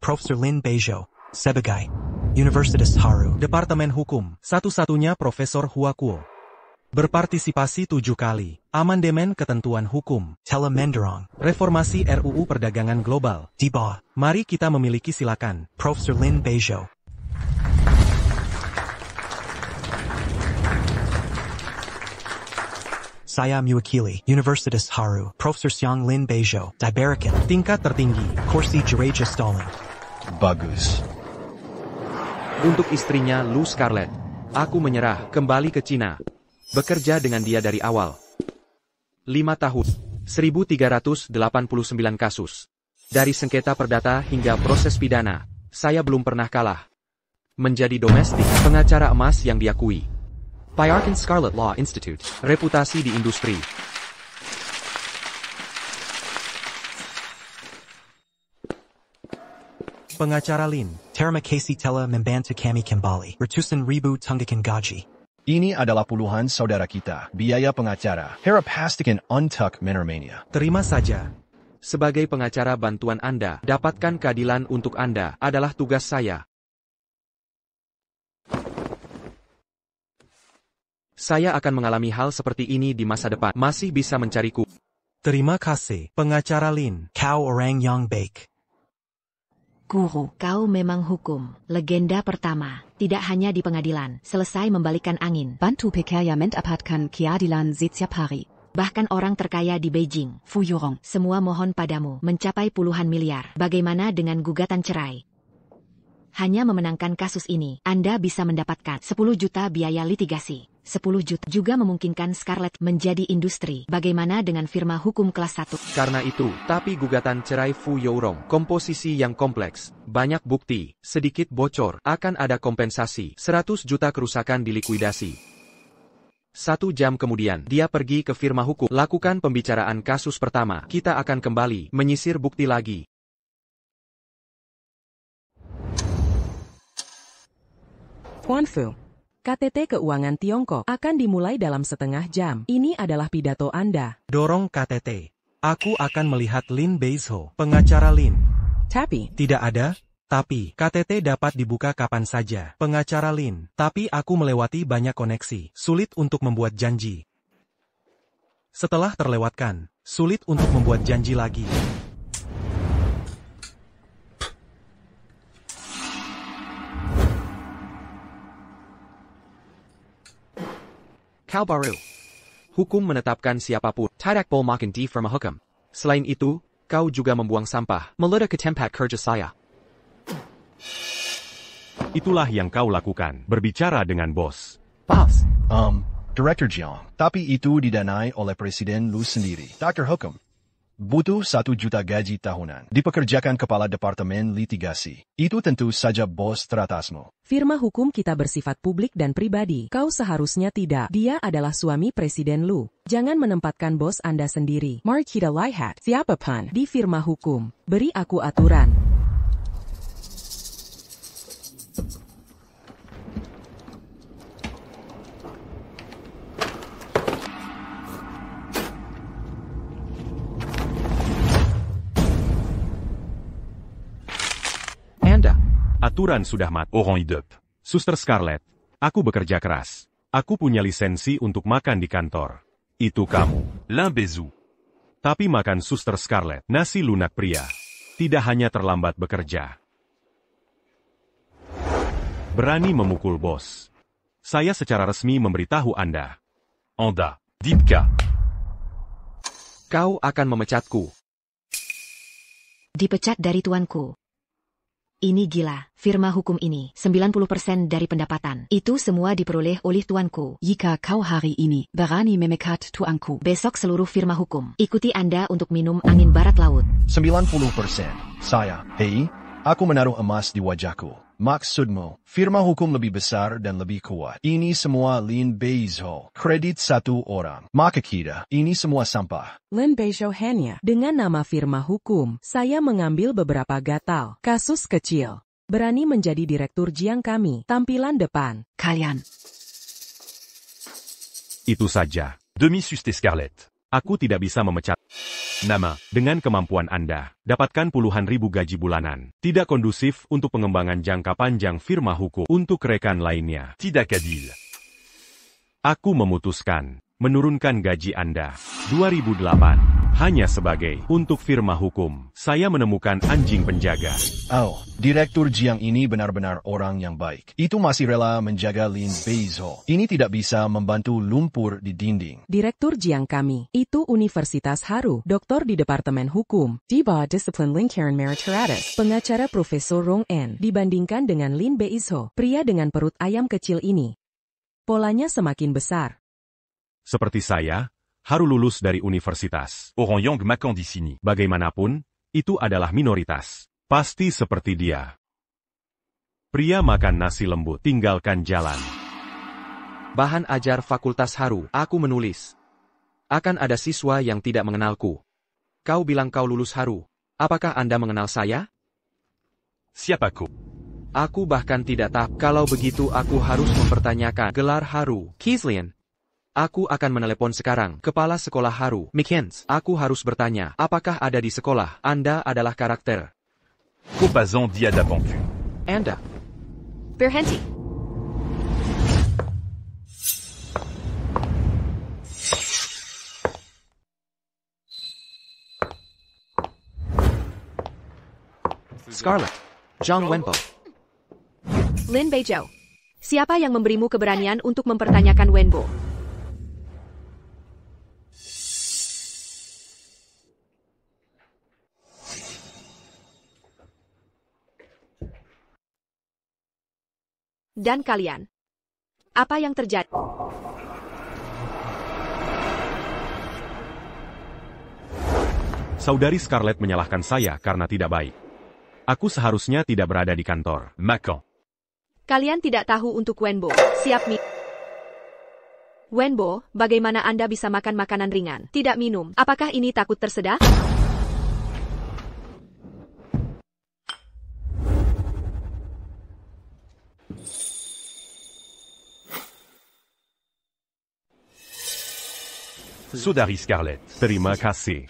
Profesor Lin Beizhou, sebagai Universitas Haru, Departemen Hukum, satu-satunya Profesor Huakuo. Berpartisipasi 7 kali, amandemen ketentuan hukum, Telemendorong, reformasi RUU Perdagangan Global, di bawah. Mari kita memiliki silakan, Profesor Lin Beizhou. Saya mewakili Universitas Haru, Profesor Xiang Lin Beizhou, diberikan tingkat tertinggi, kursi Gereja Stalin. Bagus. Untuk istrinya Lu Scarlett, aku menyerah kembali ke Cina. Bekerja dengan dia dari awal. 5 tahun, 1389 kasus. Dari sengketa perdata hingga proses pidana, saya belum pernah kalah. Menjadi domestik, pengacara emas yang diakui. Pyarkin Scarlett Law Institute, reputasi di industri. Pengacara Lin, terima kasih telah membantu kami kembali. Ratusan ribu tunggakan gaji. Ini adalah puluhan saudara kita, biaya pengacara. Harap pastikan untuk menerimanya. Terima saja. Sebagai pengacara bantuan Anda, dapatkan keadilan untuk Anda adalah tugas saya. Saya akan mengalami hal seperti ini di masa depan. Masih bisa mencariku. Terima kasih, pengacara Lin. Kau orang yang baik. Guru, kau memang hukum. Legenda pertama. Tidak hanya di pengadilan. Selesai membalikan angin. Bantu pekerja mendapatkan keadilan setiap hari. Bahkan orang terkaya di Beijing. Fu Yurong. Semua mohon padamu. Mencapai puluhan miliar. Bagaimana dengan gugatan cerai? Hanya memenangkan kasus ini, Anda bisa mendapatkan 10 juta biaya litigasi. 10 juta juga memungkinkan Scarlett menjadi industri. Bagaimana dengan firma hukum kelas 1? Karena itu, tapi gugatan cerai Fu Yourong, komposisi yang kompleks, banyak bukti, sedikit bocor, akan ada kompensasi, 100 juta kerusakan dilikuidasi. 1 jam kemudian, dia pergi ke firma hukum, lakukan pembicaraan kasus pertama, kita akan kembali, menyisir bukti lagi. Tuan Fu, KTT Keuangan Tiongkok akan dimulai dalam setengah jam. Ini adalah pidato Anda. Dorong KTT. Aku akan melihat Lin Beizhou, pengacara Lin. Tapi, Tidak ada, tapi KTT dapat dibuka kapan saja. Pengacara Lin, tapi aku melewati banyak koneksi. Sulit untuk membuat janji. Setelah terlewatkan, sulit untuk membuat janji lagi. Kau baru. Hukum menetapkan siapapun. Tidak boleh makan di firma hukum. Selain itu, kau juga membuang sampah. Meledak ke tempat kerja saya. Itulah yang kau lakukan, berbicara dengan bos. Bos. Director Jiang, tapi itu didanai oleh Presiden Lu sendiri. Dr. Hukum. Butuh 1 juta gaji tahunan. Dipekerjakan kepala departemen litigasi. Itu tentu saja bos teratasmu. firma hukum kita bersifat publik dan pribadi. Kau seharusnya tidak. Dia adalah suami Presiden Lu. Jangan menempatkan bos Anda sendiri. Mari kita lihat siapapun di firma hukum. Beri aku aturan. Aturan sudah mat. Orang hidup. Suster Scarlett, aku bekerja keras. Aku punya lisensi untuk makan di kantor. Itu kamu. Lin Beizhou. Tapi makan Suster Scarlett, nasi lunak pria. Tidak hanya terlambat bekerja. Berani memukul bos. Saya secara resmi memberitahu Anda. Anda, Dipka. Kau akan memecatku. Dipecat dari tuanku. Ini gila, firma hukum ini, 90% dari pendapatan. Itu semua diperoleh oleh tuanku. Jika kau hari ini berani memecat tuanku, Besok seluruh firma hukum, ikuti Anda untuk minum angin barat laut. 90%. Saya, hei, aku menaruh emas di wajahku. Maksudmu, firma hukum lebih besar dan lebih kuat. Ini semua Lin Beizhou. Kredit 1 orang. Maka kita, ini semua sampah. Lin Beizhou hanya dengan nama firma hukum. Saya mengambil beberapa gatal. Kasus kecil. Berani menjadi direktur Jiang kami. Tampilan depan. kalian. Itu saja. Demi Suster Scarlett. Aku tidak bisa memecat nama. Dengan kemampuan Anda, dapatkan puluhan ribu gaji bulanan. Tidak kondusif untuk pengembangan jangka panjang firma hukum. Untuk rekan lainnya, tidak adil. Aku memutuskan menurunkan gaji Anda. 2008. Hanya sebagai untuk firma hukum. Saya menemukan anjing penjaga. Oh, Direktur Jiang ini benar-benar orang yang baik. Itu masih rela menjaga Lin Beizhou. Ini tidak bisa membantu lumpur di dinding. Direktur Jiang kami, itu Universitas Haru, doktor di Departemen Hukum, di bawah disiplin Lin Karen Meritokrates, pengacara Profesor Rong En, dibandingkan dengan Lin Beizhou, pria dengan perut ayam kecil ini. Polanya semakin besar. Seperti saya, Haru lulus dari universitas Orangyang Makan di sini. Bagaimanapun, itu adalah minoritas. Pasti seperti dia. Pria makan nasi lembut, tinggalkan jalan. Bahan ajar Fakultas Haru, aku menulis. Akan ada siswa yang tidak mengenalku. Kau bilang kau lulus Haru. Apakah Anda mengenal saya? Siapaku? Aku bahkan tidak tahu. Kalau begitu aku harus mempertanyakan gelar Haru. Kislian. Aku akan menelepon sekarang. Kepala sekolah Haru, Mickens. Aku harus bertanya, apakah ada di sekolah? Anda adalah karakter. Kopazan diadapanku. Anda. Berhenti. Scarlett. Zhang Wenbo. Lin Beizhou. Siapa yang memberimu keberanian untuk mempertanyakan Wenbo? Dan kalian? Apa yang terjadi? Saudari Scarlett menyalahkan saya karena tidak baik. Aku seharusnya tidak berada di kantor Makan. Kalian tidak tahu untuk Wenbo. Siap Wenbo, bagaimana Anda bisa makan makanan ringan? Tidak minum. Apakah ini takut tersedak? Saudari Scarlett, terima kasih.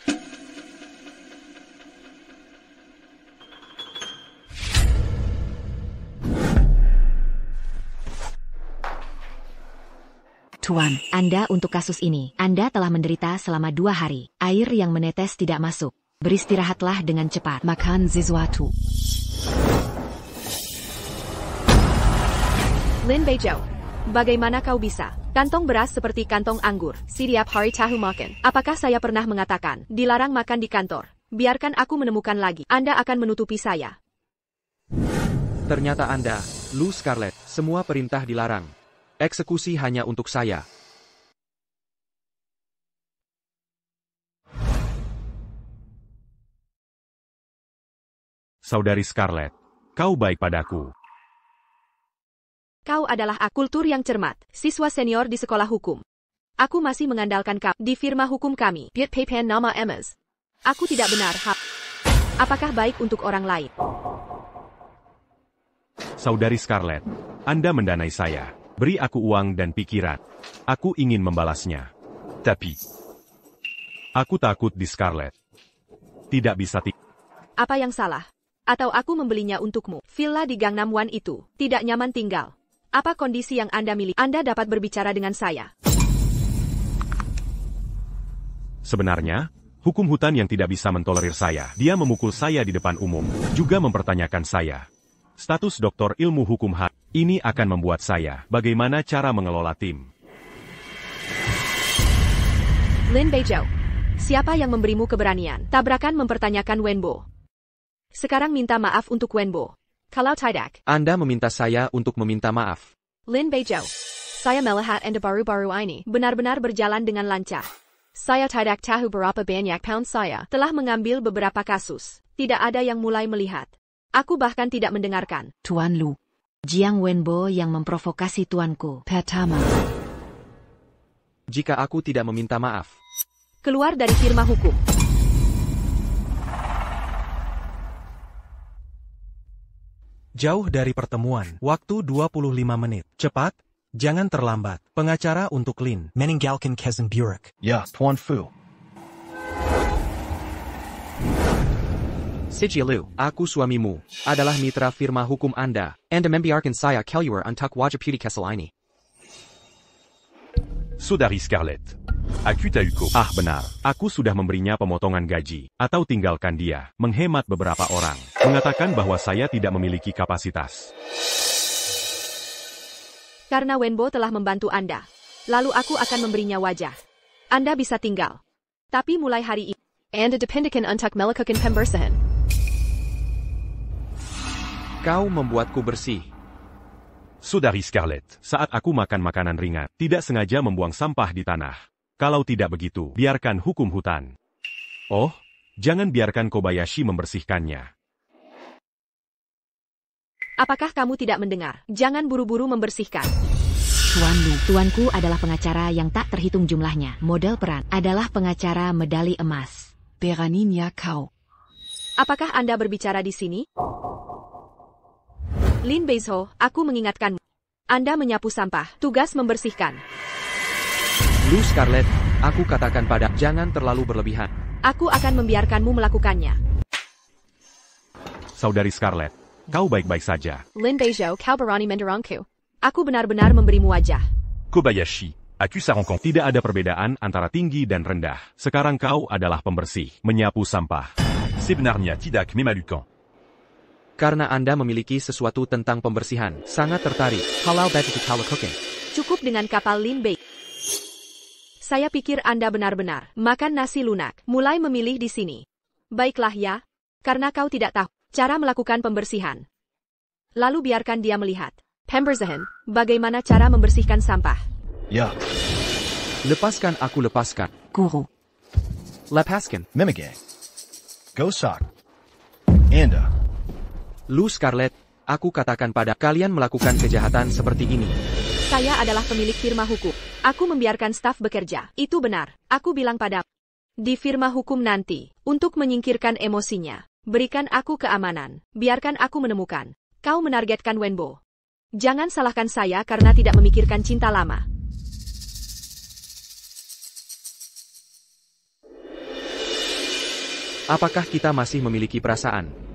Tuan, Anda untuk kasus ini. Anda telah menderita selama 2 hari. Air yang menetes tidak masuk. Beristirahatlah dengan cepat. Makan sesuatu. Lin Beizhou, bagaimana kau bisa? Kantong beras seperti kantong anggur. Setiap hari tahu makan. Apakah saya pernah mengatakan, dilarang makan di kantor? Biarkan aku menemukan lagi. Anda akan menutupi saya. Ternyata Anda, Lu Scarlett, semua perintah dilarang. Eksekusi hanya untuk saya. Saudari Scarlett, kau baik padaku. Kau adalah kultur yang cermat, siswa senior di sekolah hukum. Aku masih mengandalkan kau di firma hukum kami. Piet Pepen nama Emes. Aku tidak benar. Apakah baik untuk orang lain? Saudari Scarlett, Anda mendanai saya. Beri aku uang dan pikiran. Aku ingin membalasnya. Tapi, aku takut di Scarlett. Tidak bisa Apa yang salah? Atau aku membelinya untukmu? Villa di Gangnam One itu tidak nyaman tinggal. Apa kondisi yang Anda miliki? Anda dapat berbicara dengan saya. Sebenarnya, hukum hutan yang tidak bisa mentolerir saya. Dia memukul saya di depan umum, juga mempertanyakan saya. Status doktor ilmu hukum ini akan membuat saya bagaimana cara mengelola tim. Lin Beizhou, siapa yang memberimu keberanian? Tabrakan mempertanyakan Wenbo. Sekarang minta maaf untuk Wenbo. Kalau tidak, Anda meminta saya untuk meminta maaf. Lin Beizhou, saya melihat Anda baru-baru ini benar-benar berjalan dengan lancar. Saya tidak tahu berapa banyak pound saya telah mengambil beberapa kasus. Tidak ada yang mulai melihat. Aku bahkan tidak mendengarkan. Tuan Lu. Jiang Wenbo yang memprovokasi tuanku. Pertama. Jika aku tidak meminta maaf. Keluar dari firma hukum. Jauh dari pertemuan, waktu 25 menit. Cepat, jangan terlambat. Pengacara untuk Lin, meninggalkan Kezenburg. Ya, Tuan Fu. Sijilu, aku suamimu, adalah mitra firma hukum Anda. Anda membiarkan saya keluar untuk wajib putih kesel ini. Saudari Scarlett. Akutauko. Ah benar, aku sudah memberinya pemotongan gaji, atau tinggalkan dia, menghemat beberapa orang, mengatakan bahwa saya tidak memiliki kapasitas. Karena Wenbo telah membantu Anda. Lalu aku akan memberinya wajah. Anda bisa tinggal. Tapi mulai hari ini, Anda dependkan untuk melakukan pembersihan. Kau membuatku bersih. Saudari Scarlett, saat aku makan makanan ringan, tidak sengaja membuang sampah di tanah. Kalau tidak begitu, biarkan hukum hutan. Oh, jangan biarkan Kobayashi membersihkannya. apakah kamu tidak mendengar? Jangan buru-buru membersihkan. Tuan Lu. Tuanku adalah pengacara yang tak terhitung jumlahnya. Model peran adalah pengacara medali emas. Beraninya kau. Apakah Anda berbicara di sini? Lin Beizho, aku mengingatkanmu. Anda menyapu sampah, tugas membersihkan. Lu Scarlett, aku katakan pada, jangan terlalu berlebihan. Aku akan membiarkanmu melakukannya. Saudari Scarlett, kau baik-baik saja. Lin Beizho, kau berani mendorongku. Aku benar-benar memberimu wajah. Kobayashi, aku sa rencontre. Tidak ada perbedaan antara tinggi dan rendah. Sekarang kau adalah pembersih, menyapu sampah. Sebenarnya tidak memalukan. Karena Anda memiliki sesuatu tentang pembersihan, sangat tertarik. Halal baju color cooking. Cukup dengan kapal Lin Bei. Saya pikir Anda benar-benar makan nasi lunak, mulai memilih di sini. Baiklah ya, karena kau tidak tahu cara melakukan pembersihan. Lalu biarkan dia melihat. Pembersihan. Bagaimana cara membersihkan sampah? Ya, Lepaskan aku lepaskan. Guru. Lepaskan. Memige. Gosak. Anda. Lu Scarlett, aku katakan pada kalian melakukan kejahatan seperti ini. Saya adalah pemilik firma hukum. Aku membiarkan staf bekerja. Itu benar. Aku bilang pada di firma hukum nanti, untuk menyingkirkan emosinya. Berikan aku keamanan. Biarkan aku menemukan. Kau menargetkan Wenbo. Jangan salahkan saya karena tidak memikirkan cinta lama. Apakah kita masih memiliki perasaan?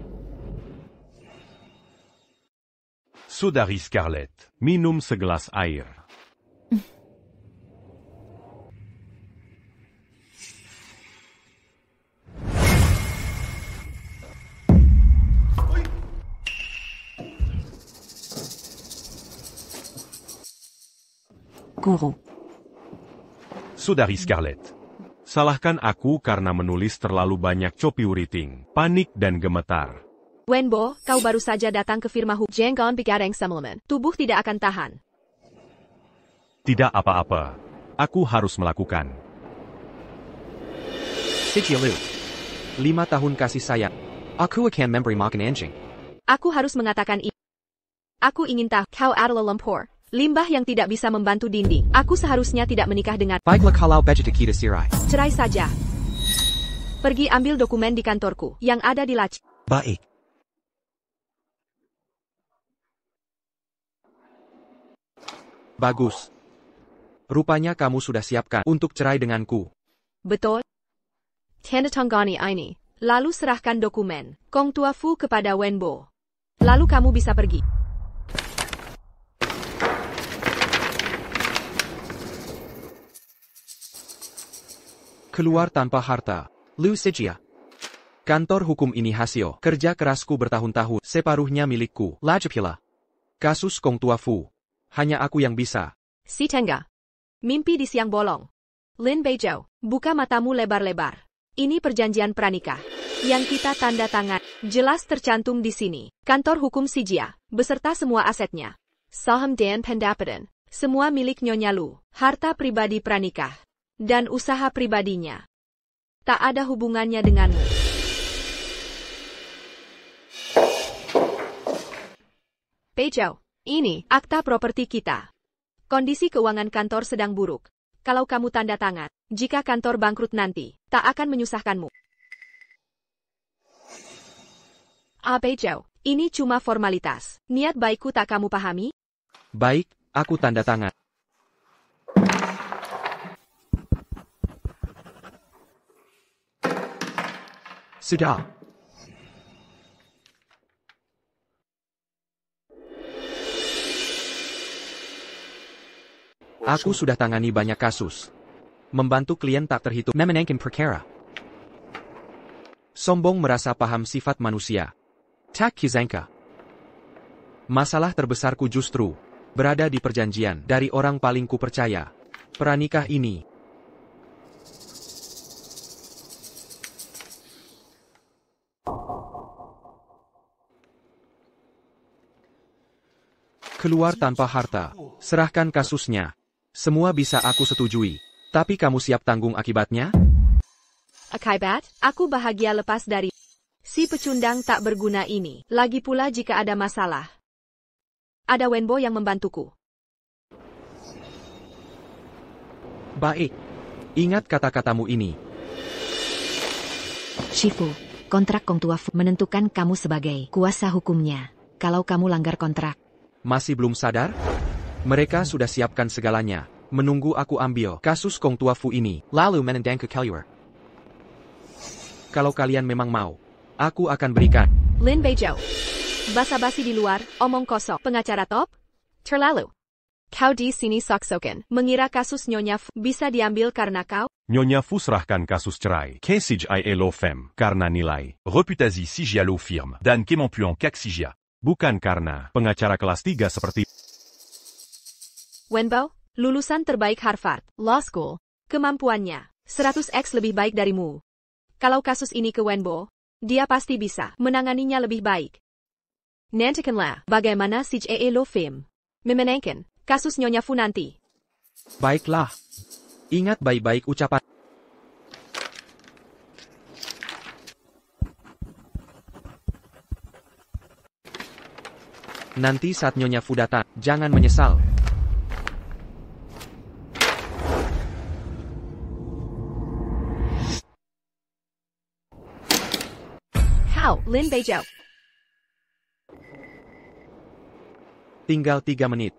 Saudari Scarlett, minum segelas air. Guru. Saudari Scarlett, salahkan aku karena menulis terlalu banyak copywriting, panik dan gemetar. Wenbo, kau baru saja datang ke firma hukum. Jangan bigadang semalaman. Tubuh tidak akan tahan. Tidak apa-apa. Aku harus melakukan. Sijilu. 5 tahun kasih sayang. Aku akan memberi makan anjing. Aku harus mengatakan ini. Aku ingin tahu. Kau adalah lumpur. Limbah yang tidak bisa membantu dinding. Aku seharusnya tidak menikah dengan. Baiklah kalau begitu kita cerai. Cerai saja. Pergi ambil dokumen di kantorku, yang ada di laci. Baik. Bagus. Rupanya kamu sudah siapkan untuk cerai denganku. Betul. Tanda tanggani ini. Lalu serahkan dokumen Kong Tua Fu kepada Wenbo. Lalu kamu bisa pergi. Keluar tanpa harta. Lu Sijia. Kantor hukum ini hasil kerja kerasku bertahun-tahun, separuhnya milikku. Lajapila. Kasus Kong Tua Fu. Hanya aku yang bisa. Si Tengga. Mimpi di siang bolong. Lin Beizho, buka matamu lebar-lebar. Ini perjanjian pranikah yang kita tanda tangan. Jelas tercantum di sini. Kantor hukum Sijia, beserta semua asetnya. Saham dan pendapatan. Semua milik Nyonya Lu. Harta pribadi pranikah. Dan usaha pribadinya. Tak ada hubungannya denganmu. Beizho. Ini akta properti kita. Kondisi keuangan kantor sedang buruk. Kalau kamu tanda tangan, jika kantor bangkrut nanti, tak akan menyusahkanmu. Beizho. Ini cuma formalitas. Niat baikku tak kamu pahami? Baik, aku tanda tangan. Sudah. Aku sudah tangani banyak kasus. Membantu klien tak terhitung. Memenangkan perkara. Sombong merasa paham sifat manusia. Tak kizangka. Masalah terbesarku justru berada di perjanjian dari orang paling kupercaya. Pranikah ini. Keluar tanpa harta. Serahkan kasusnya. Semua bisa aku setujui. Tapi kamu siap tanggung akibatnya? Akibat, aku bahagia lepas dari si pecundang tak berguna ini. Lagi pula jika ada masalah, ada Wenbo yang membantuku. Baik. Ingat kata-katamu ini. Shifu, kontrak Kong Tua Fu menentukan kamu sebagai kuasa hukumnya. Kalau kamu langgar kontrak. Masih belum sadar? Mereka sudah siapkan segalanya. Menunggu aku ambil kasus Kong Tua Fu ini. Lalu menendang ke Kaluar. Kalau kalian memang mau, aku akan berikan. Lin Beizhou. Basa-basi di luar, omong kosong. Pengacara top? Terlalu. Kau di sini sok-sokan. Mengira kasus Nyonya Fu bisa diambil karena kau? Nyonya Fu serahkan kasus cerai ke CJIA Law Firm karena nilai reputasi CJIA Law Firm dan kemampuan kak CJIA. Bukan karena pengacara kelas 3 seperti Wenbo, lulusan terbaik Harvard Law School. Kemampuannya 100x lebih baik darimu. Kalau kasus ini ke Wenbo, dia pasti bisa menanganinya lebih baik. Nantikanlah bagaimana CJIA Law Firm memenangkan kasus Nyonya Fu nanti. Baiklah. Ingat baik-baik ucapan. Nanti saat Nyonya Fu datang, jangan menyesal. How, Lin Beizhou. Tinggal 3 menit.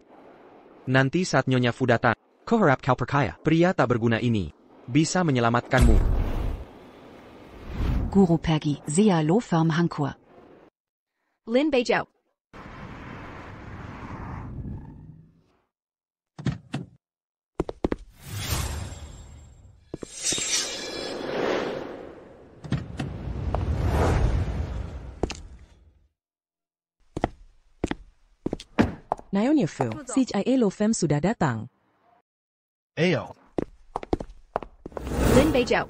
Nanti saat Nyonya Fu datang, kau harap kau perkaya. Pria tak berguna ini bisa menyelamatkanmu. Guru Pergi, Sea Law Firm Hankour. Lin Beizhou. Nyonya Fu, CJIA Law Firm sudah datang. Ayo. Lin Beizhou.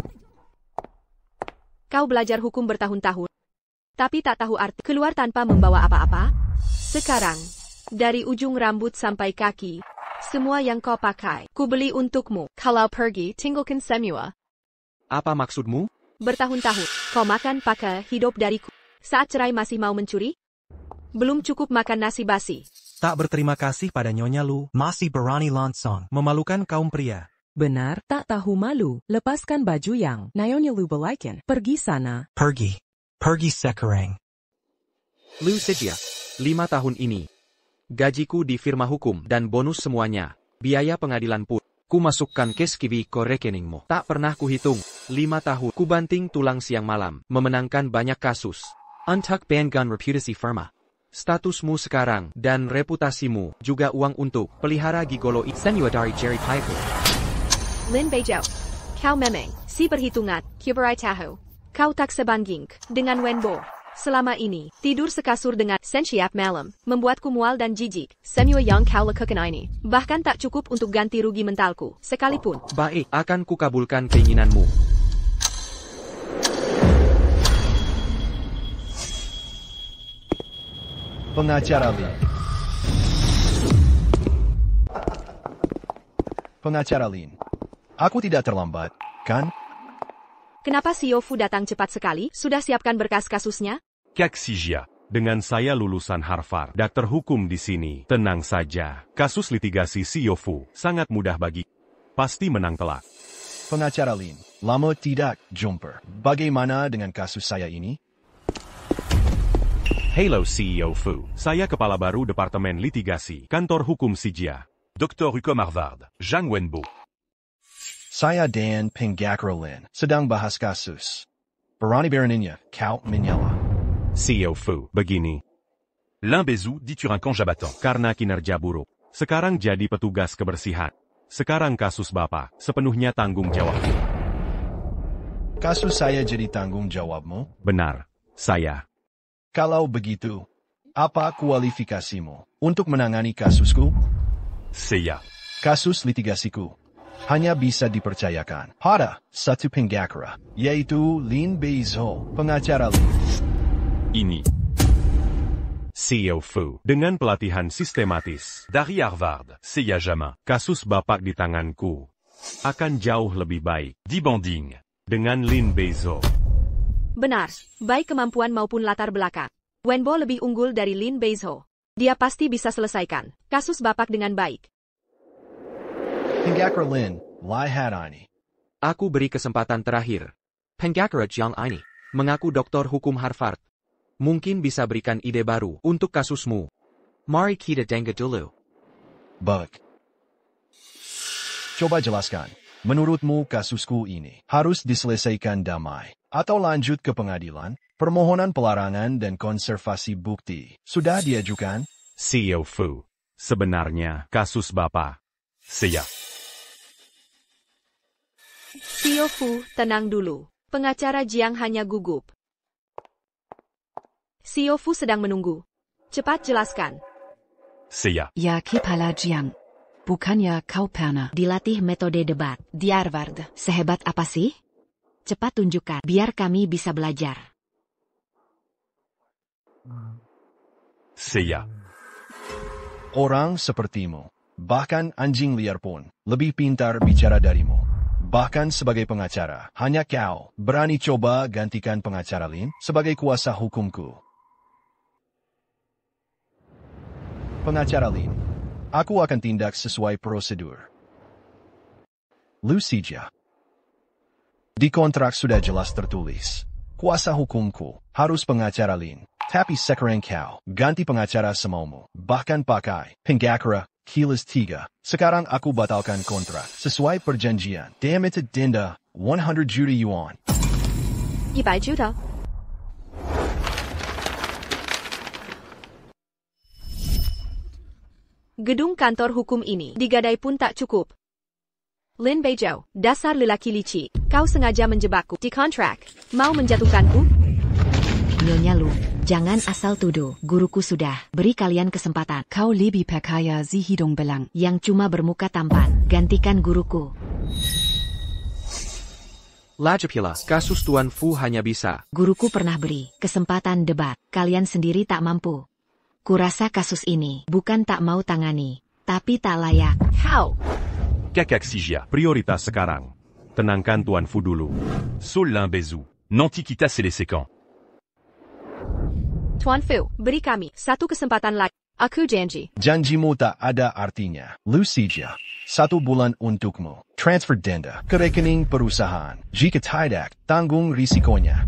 Kau belajar hukum bertahun-tahun, tapi tak tahu arti keluar tanpa membawa apa-apa? Sekarang, dari ujung rambut sampai kaki, semua yang kau pakai, ku beli untukmu. Kalau pergi, tinggalkan semua. Apa maksudmu? Bertahun-tahun, kau makan pakai hidup dariku. Saat cerai masih mau mencuri? Belum cukup makan nasi basi. Tak berterima kasih pada Nyonya Lu, masih berani langsung memalukan kaum pria. Benar, tak tahu malu. Lepaskan baju yang Nyonya Lu belikan. Pergi sana. Pergi sekarang. Lu Sijia, 5 tahun ini. Gajiku di firma hukum dan bonus semuanya. Biaya pengadilan pun. Ku masukkan ke skivi ke rekeningmu. Tak pernah kuhitung. 5 tahun. Ku banting tulang siang malam. Memenangkan banyak kasus. Untuk banggaan reputasi firma. Statusmu sekarang dan reputasimu juga uang untuk pelihara gigolo senua dari Jerry Paiku. Lin Beizhou. Kau memang si perhitungan, Kuberai Tahu. Kau tak sebanding dengan Wenbo. Selama ini, tidur sekasur dengan Sensiap malam, membuatku mual dan jijik. Senua yang kau lakukan ini, bahkan tak cukup untuk ganti rugi mentalku, sekalipun. Baik, akan kukabulkan keinginanmu. Pengacara Lin. Pengacara Lin. Aku tidak terlambat, kan? Kenapa CEO Fu datang cepat sekali? Sudah siapkan berkas kasusnya? Kak CJIA. Dengan saya lulusan Harvard, dokter hukum di sini. Tenang saja. Kasus litigasi CEO Fu sangat mudah bagi. Pasti menang telak. Pengacara Lin. Lama tidak jumpa. Bagaimana dengan kasus saya ini? Hello CEO Fu. Saya kepala baru Departemen Litigasi, Kantor Hukum CJIA. Dr. Hukum Harvard, Zhang Wenbo. Saya dan Pengacara Lin sedang bahas kasus. Berani beraninya kau menyela. CEO Fu, begini. Lin Beizhou diturakan jabatan. Karena kinerja buruk. Sekarang jadi petugas kebersihan. Sekarang kasus Bapak sepenuhnya tanggung jawab. Kasus saya jadi tanggung jawabmu? Benar, saya. Kalau begitu, apa kualifikasimu untuk menangani kasusku? Saya. Kasus litigasiku hanya bisa dipercayakan pada satu pengacara, yaitu Lin Beizhou, pengacara Lin. Ini CEO Fu dengan pelatihan sistematis dari Harvard. Saya Jama. Kasus Bapak di tanganku akan jauh lebih baik dibanding dengan Lin Beizhou. Benar, baik kemampuan maupun latar belakang. Wenbo lebih unggul dari Lin Beizhou. Dia pasti bisa selesaikan kasus Bapak dengan baik. Pengacara Lin, lihat ini. Aku beri kesempatan terakhir. Pengacara Jiang ini mengaku doktor hukum Harvard. Mungkin bisa berikan ide baru untuk kasusmu. Mari kita dengar dulu. Baik. Coba jelaskan. Menurutmu kasusku ini harus diselesaikan damai atau lanjut ke pengadilan? Permohonan pelarangan dan konservasi bukti sudah diajukan? CEO Fu, sebenarnya kasus Bapak. Saya. CEO Fu, tenang dulu. Pengacara Jiang hanya gugup. CEO Fu sedang menunggu. Cepat jelaskan. Saya. Ya kepala Jiang. Bukannya kau pernah Dilatih metode debat. di Harvard? Sehebat apa sih? Cepat tunjukkan, biar kami bisa belajar. Saya. Orang sepertimu, bahkan anjing liar pun, lebih pintar bicara darimu. Bahkan sebagai pengacara, hanya kau berani coba gantikan pengacara Lin sebagai kuasa hukumku. Pengacara Lin, aku akan tindak sesuai prosedur. Lucia. Di kontrak sudah jelas tertulis, kuasa hukumku harus pengacara Lin. Tapi sekarang kau ganti pengacara semaumu, bahkan pakai pengacara Kilas 3. Sekarang aku batalkan kontrak sesuai perjanjian. Damn it, denda 100 juta yuan. 100 juta. Gedung kantor hukum ini digadai pun tak cukup. Lin Beizhou, dasar lelaki licik. Kau sengaja menjebakku di kontrak. Mau menjatuhkanku? Nyonya Lu, jangan asal tuduh. Guruku sudah beri kalian kesempatan. Kau lebih perkaya si hidung belang. Yang cuma bermuka tampan, gantikan guruku. Lajapila, kasus Tuan Fu hanya bisa. Guruku pernah beri kesempatan debat. Kalian sendiri tak mampu. Kurasa kasus ini bukan tak mau tangani, tapi tak layak. How? Kakak Sijia, prioritas sekarang. Tenangkan Tuan Fu dulu. Solin Beizhou, nanti kita selesaikan. Tuan Fu, beri kami satu kesempatan lagi. Aku janji. Janjimu tak ada artinya. Lucia, 1 bulan untukmu. Transfer denda ke rekening perusahaan. Jika tidak, tanggung risikonya.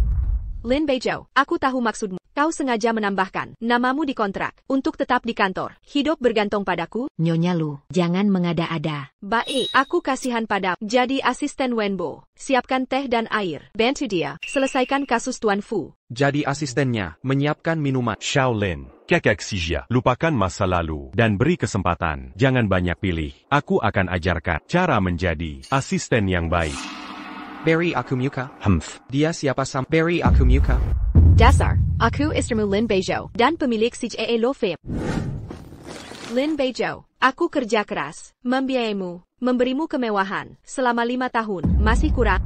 Lin Beizhou, aku tahu maksudmu. Kau sengaja menambahkan namamu di kontrak untuk tetap di kantor. Hidup bergantung padaku. Nyonya Lu, jangan mengada-ada. Baik, aku kasihan padamu. Jadi asisten Wenbo. Siapkan teh dan air. Bantu dia. Selesaikan kasus Tuan Fu. Jadi asistennya, menyiapkan minuman. Shaolin, Kakak Sijia, lupakan masa lalu dan beri kesempatan. Jangan banyak pilih. Aku akan ajarkan cara menjadi asisten yang baik. Barry Akumuka. Dia siapa Barry Akumuka? Dasar, aku istrimu Lin Beizhou dan pemilik CJA Law Firm. Lin Beizhou, aku kerja keras, membiayaimu, memberimu kemewahan, selama 5 tahun, masih kurang.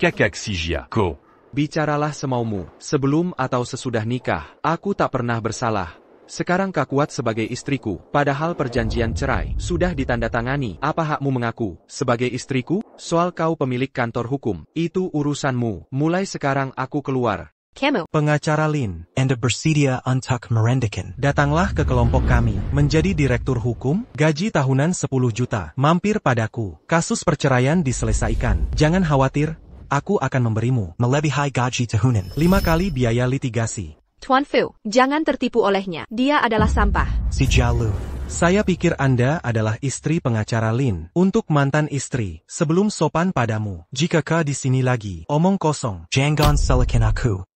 Kakak Sijia, ko. Bicaralah semaumu, sebelum atau sesudah nikah, aku tak pernah bersalah. Sekarang kau kuat sebagai istriku, padahal perjanjian cerai sudah ditandatangani. Apa hakmu mengaku sebagai istriku? Soal kau pemilik kantor hukum, itu urusanmu. Mulai sekarang aku keluar. Kamu. Pengacara Lin, Anda bersedia untuk merendakan. Datanglah ke kelompok kami, menjadi direktur hukum, gaji tahunan 10 juta. Mampir padaku, kasus perceraian diselesaikan. Jangan khawatir, aku akan memberimu melebihi gaji tahunan 5 kali biaya litigasi. Tuan Fu, jangan tertipu olehnya. Dia adalah sampah. Si Jalu, saya pikir Anda adalah istri pengacara Lin. Untuk mantan istri, sebelum sopan padamu. Jika kau di sini lagi, omong kosong. Jangan salahkan aku.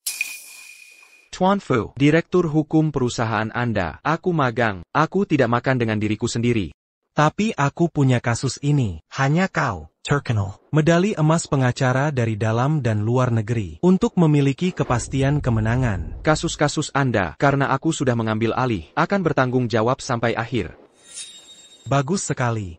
Tuan Fu, direktur hukum perusahaan Anda. Aku magang. Aku tidak makan dengan diriku sendiri. Tapi aku punya kasus ini. Hanya kau, Turkanal, medali emas pengacara dari dalam dan luar negeri, untuk memiliki kepastian kemenangan. Kasus-kasus Anda, karena aku sudah mengambil alih, akan bertanggung jawab sampai akhir. Bagus sekali.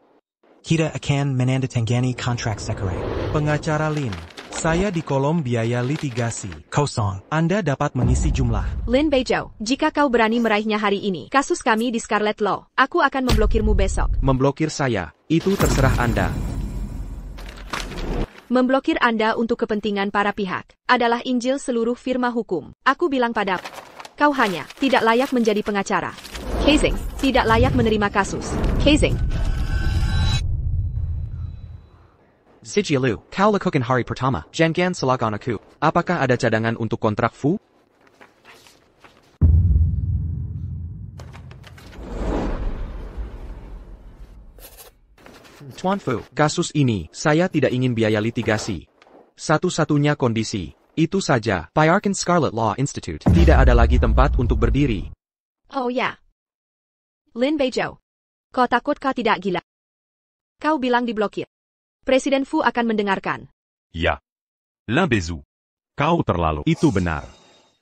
Kita akan menandatangani kontrak sekarang. Pengacara Lin, saya di kolom biaya litigasi. Kosong. Anda dapat mengisi jumlah. Lin Beizhou, jika kau berani meraihnya hari ini, kasus kami di Scarlet Law, aku akan memblokirmu besok. Memblokir saya, itu terserah Anda. Memblokir Anda untuk kepentingan para pihak adalah Injil seluruh firma hukum. Aku bilang padamu, kau hanya tidak layak menjadi pengacara. Casing, tidak layak menerima kasus. Casing. Sijilu, kau lakukan hari pertama, jangan salahkan aku. Apakah ada cadangan untuk kontrak Fu? Tuan Fu, kasus ini, saya tidak ingin biaya litigasi. Satu-satunya kondisi, itu saja, bayarkan Scarlet Law Institute. Tidak ada lagi tempat untuk berdiri. Oh ya. Lin Beizhou, kau takut kau tidak gila? Kau bilang diblokir. Presiden Fu akan mendengarkan. Ya. Lin Beizhou. Kau terlalu. Itu benar.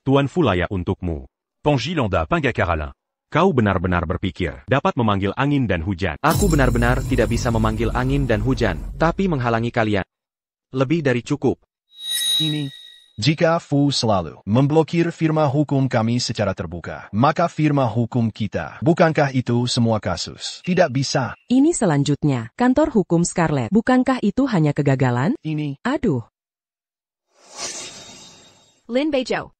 Tuan Fu layak untukmu. Pongilanda Pangakaralin. Kau benar-benar berpikir dapat memanggil angin dan hujan. Aku benar-benar tidak bisa memanggil angin dan hujan, tapi menghalangi kalian. Lebih dari cukup. Ini, jika Fu selalu memblokir firma hukum kami secara terbuka, maka firma hukum kita, bukankah itu semua kasus? Tidak bisa. Ini selanjutnya, kantor hukum Scarlet. Bukankah itu hanya kegagalan? Ini, Aduh. Lin Beizhou,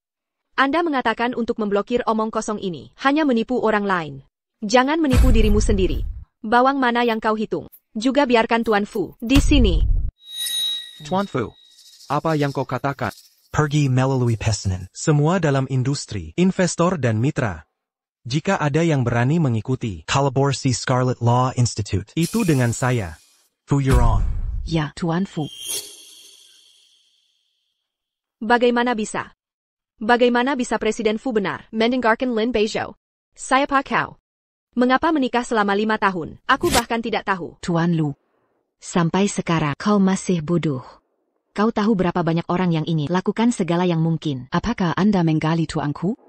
Anda mengatakan untuk memblokir omong kosong ini, hanya menipu orang lain. Jangan menipu dirimu sendiri. Bawang mana yang kau hitung? Juga biarkan Tuan Fu di sini. Tuan Fu, apa yang kau katakan? Pergi melalui pesanan. Semua dalam industri, investor dan mitra. Jika ada yang berani mengikuti, Kolaborasi Scarlet Law Institute. itu dengan saya. Fu Yurong. Ja, Tuan Fu. Bagaimana bisa? Bagaimana bisa Presiden Fu benar mendengarkan Lin Beizhou? Saya Pak Kau. Mengapa menikah selama 5 tahun? Aku bahkan tidak tahu. Tuan Lu. Sampai sekarang, kau masih bodoh. Kau tahu berapa banyak orang yang ingin lakukan segala yang mungkin. Apakah Anda menggali tuanku?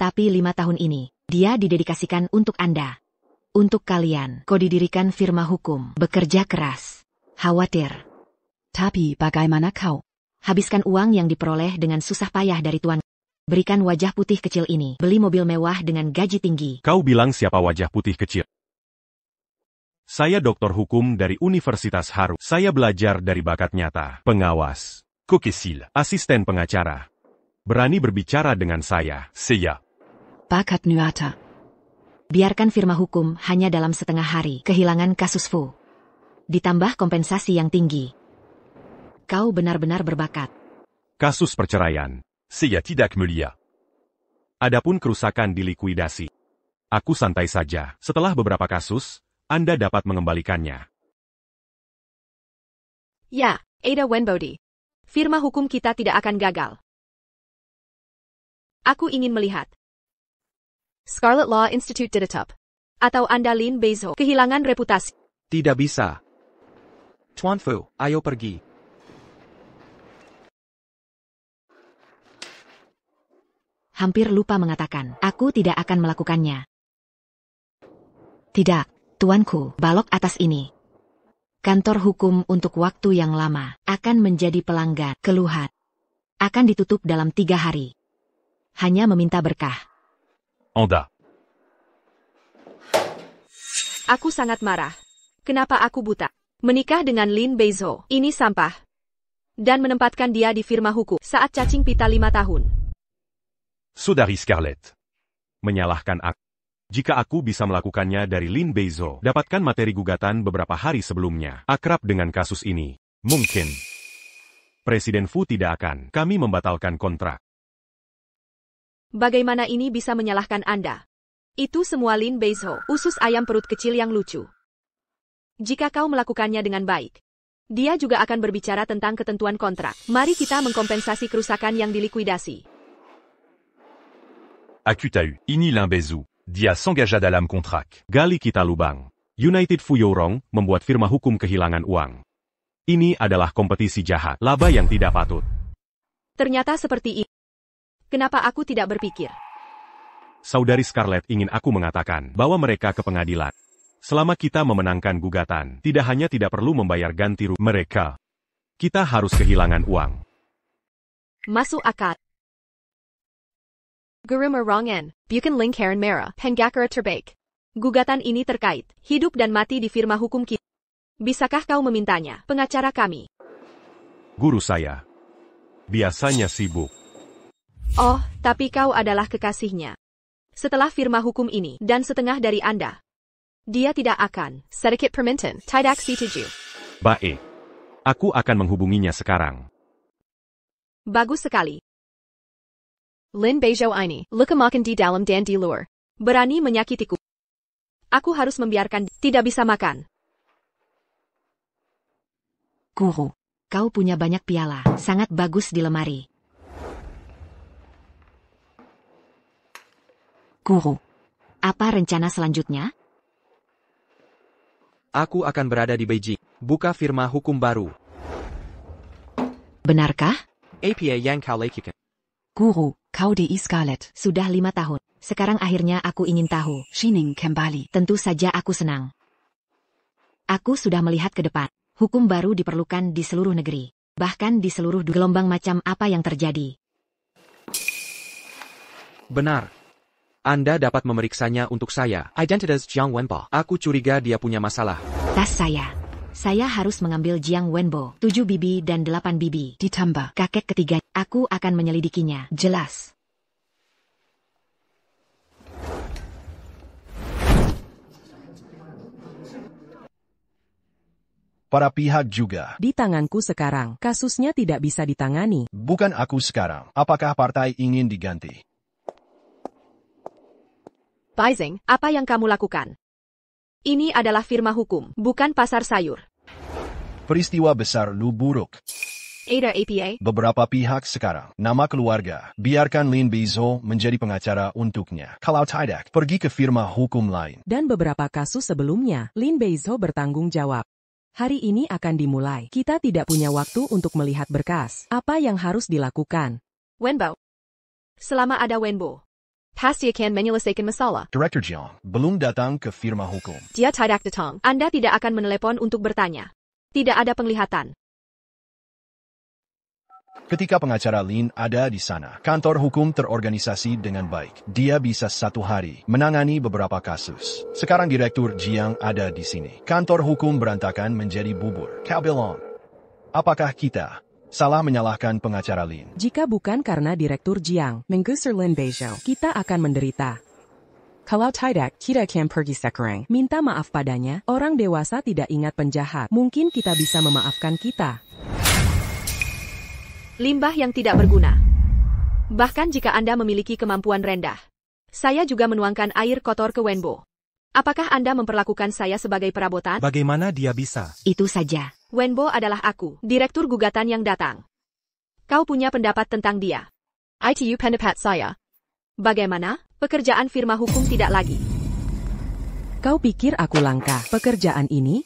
Tapi 5 tahun ini, dia didedikasikan untuk Anda. Untuk kalian, kau didirikan firma hukum, bekerja keras. Khawatir. Tapi bagaimana kau? Habiskan uang yang diperoleh dengan susah payah dari tuan. Berikan wajah putih kecil ini, beli mobil mewah dengan gaji tinggi. Kau bilang siapa wajah putih kecil? Saya doktor hukum dari Universitas Haru. Saya belajar dari bakat nyata. Pengawas. Kokesil. Asisten pengacara. Berani berbicara dengan saya. Saya. Bakat nyata. Biarkan firma hukum hanya dalam setengah hari kehilangan kasus Fu. Ditambah kompensasi yang tinggi. Kau benar-benar berbakat. Kasus perceraian. Saya tidak mulia. Adapun kerusakan dilikuidasi. Aku santai saja. Setelah beberapa kasus, Anda dapat mengembalikannya. Ya, Ada Wenbody. Firma hukum kita tidak akan gagal. Aku ingin melihat Scarlet Law Institute ditutup. Atau Anda Lin Beizhou kehilangan reputasi. Tidak bisa. Tuan Fu, ayo pergi. Hampir lupa mengatakan, aku tidak akan melakukannya. Tidak, tuanku, balok atas ini. Kantor hukum untuk waktu yang lama akan menjadi pelanggan, keluhan. Akan ditutup dalam 3 hari. Hanya meminta berkah. Anda. Aku sangat marah. Kenapa aku buta? Menikah dengan Lin Beizhou, ini sampah. Dan menempatkan dia di firma hukum saat cacing pita 5 tahun. Saudari Scarlett. Menyalahkan aku. Jika aku bisa melakukannya dari Lin Beizhou, dapatkan materi gugatan beberapa hari sebelumnya. Akrab dengan kasus ini. Mungkin. Presiden Fu tidak akan. Kami membatalkan kontrak. Bagaimana ini bisa menyalahkan Anda? Itu semua Lin Beizhou, usus ayam perut kecil yang lucu. Jika kau melakukannya dengan baik, dia juga akan berbicara tentang ketentuan kontrak. Mari kita mengkompensasi kerusakan yang dilikuidasi. Akutau, ini Lin Beizhou. Dia s'engagea dalam kontrak. Gali kita lubang. United Fuyorong membuat firma hukum kehilangan uang. Ini adalah kompetisi jahat, laba yang tidak patut. Ternyata seperti ini. Kenapa aku tidak berpikir? Saudari Scarlett ingin aku mengatakan bahwa mereka ke pengadilan. Selama kita memenangkan gugatan, tidak hanya tidak perlu membayar ganti rugi mereka. Kita harus kehilangan uang. Masuk akal. Guru merongan, bukan link Karen Mera, penggakara terbaik. Gugatan ini terkait hidup dan mati di firma hukum kita. Bisakah kau memintanya, pengacara kami? Guru saya biasanya sibuk. Oh, tapi kau adalah kekasihnya. Setelah firma hukum ini dan setengah dari Anda, dia tidak akan sedikit permintaan, tidak setuju. Baik. Aku akan menghubunginya sekarang. Bagus sekali. Lin Beizhou ini, luka makan di dalam dan di luar. Berani menyakitiku. Aku harus membiarkan tidak bisa makan. Guru, kau punya banyak piala, sangat bagus di lemari. Guru, apa rencana selanjutnya? Aku akan berada di Beijing, buka firma hukum baru. Benarkah? APA yang kau lakukan. Guru, kau di Scarlett. Sudah 5 tahun. Sekarang akhirnya aku ingin tahu. Shining kembali. Tentu saja aku senang. Aku sudah melihat ke depan. Hukum baru diperlukan di seluruh negeri. Bahkan di seluruh gelombang macam apa yang terjadi. Benar. Anda dapat memeriksanya untuk saya. Identitas Jiang Wenbo. Aku curiga dia punya masalah. Tas saya. Saya harus mengambil Jiang Wenbo, 7 bibi dan 8 bibi. Ditambah. Kakek ketiga, aku akan menyelidikinya. Jelas. Para pihak juga. Di tanganku sekarang, kasusnya tidak bisa ditangani. Bukan aku sekarang. Apakah partai ingin diganti? Baizing, apa yang kamu lakukan? Ini adalah firma hukum, bukan pasar sayur. Peristiwa besar lu buruk. Ada APA? Beberapa pihak sekarang. Nama keluarga. Biarkan Lin Beizhou menjadi pengacara untuknya. Kalau tidak, pergi ke firma hukum lain. Dan beberapa kasus sebelumnya, Lin Beizhou bertanggung jawab. Hari ini akan dimulai. Kita tidak punya waktu untuk melihat berkas. Apa yang harus dilakukan? Wenbo. Selama ada Wenbo, pasti akan menyelesaikan masalah. Director Jiang belum datang ke firma hukum. Dia tidak datang. Anda tidak akan menelepon untuk bertanya. Tidak ada penglihatan. Ketika pengacara Lin ada di sana, kantor hukum terorganisasi dengan baik. Dia bisa 1 hari menangani beberapa kasus. Sekarang Direktur Jiang ada di sini. Kantor hukum berantakan menjadi bubur. Kau bilang, apakah kita salah menyalahkan pengacara Lin? Jika bukan karena Direktur Jiang menggusur Lin Beizhou, kita akan menderita. Kalau tidak, kita akan pergi sekarang. Minta maaf padanya, orang dewasa tidak ingat penjahat. Mungkin kita bisa memaafkan kita. Limbah yang tidak berguna. Bahkan jika Anda memiliki kemampuan rendah. Saya juga menuangkan air kotor ke Wenbo. Apakah Anda memperlakukan saya sebagai perabotan? Bagaimana dia bisa? Itu saja. Wenbo adalah aku, direktur gugatan yang datang. Kau punya pendapat tentang dia. ITU pendapat saya. Bagaimana? Pekerjaan firma hukum tidak lagi. Kau pikir aku langka pekerjaan ini?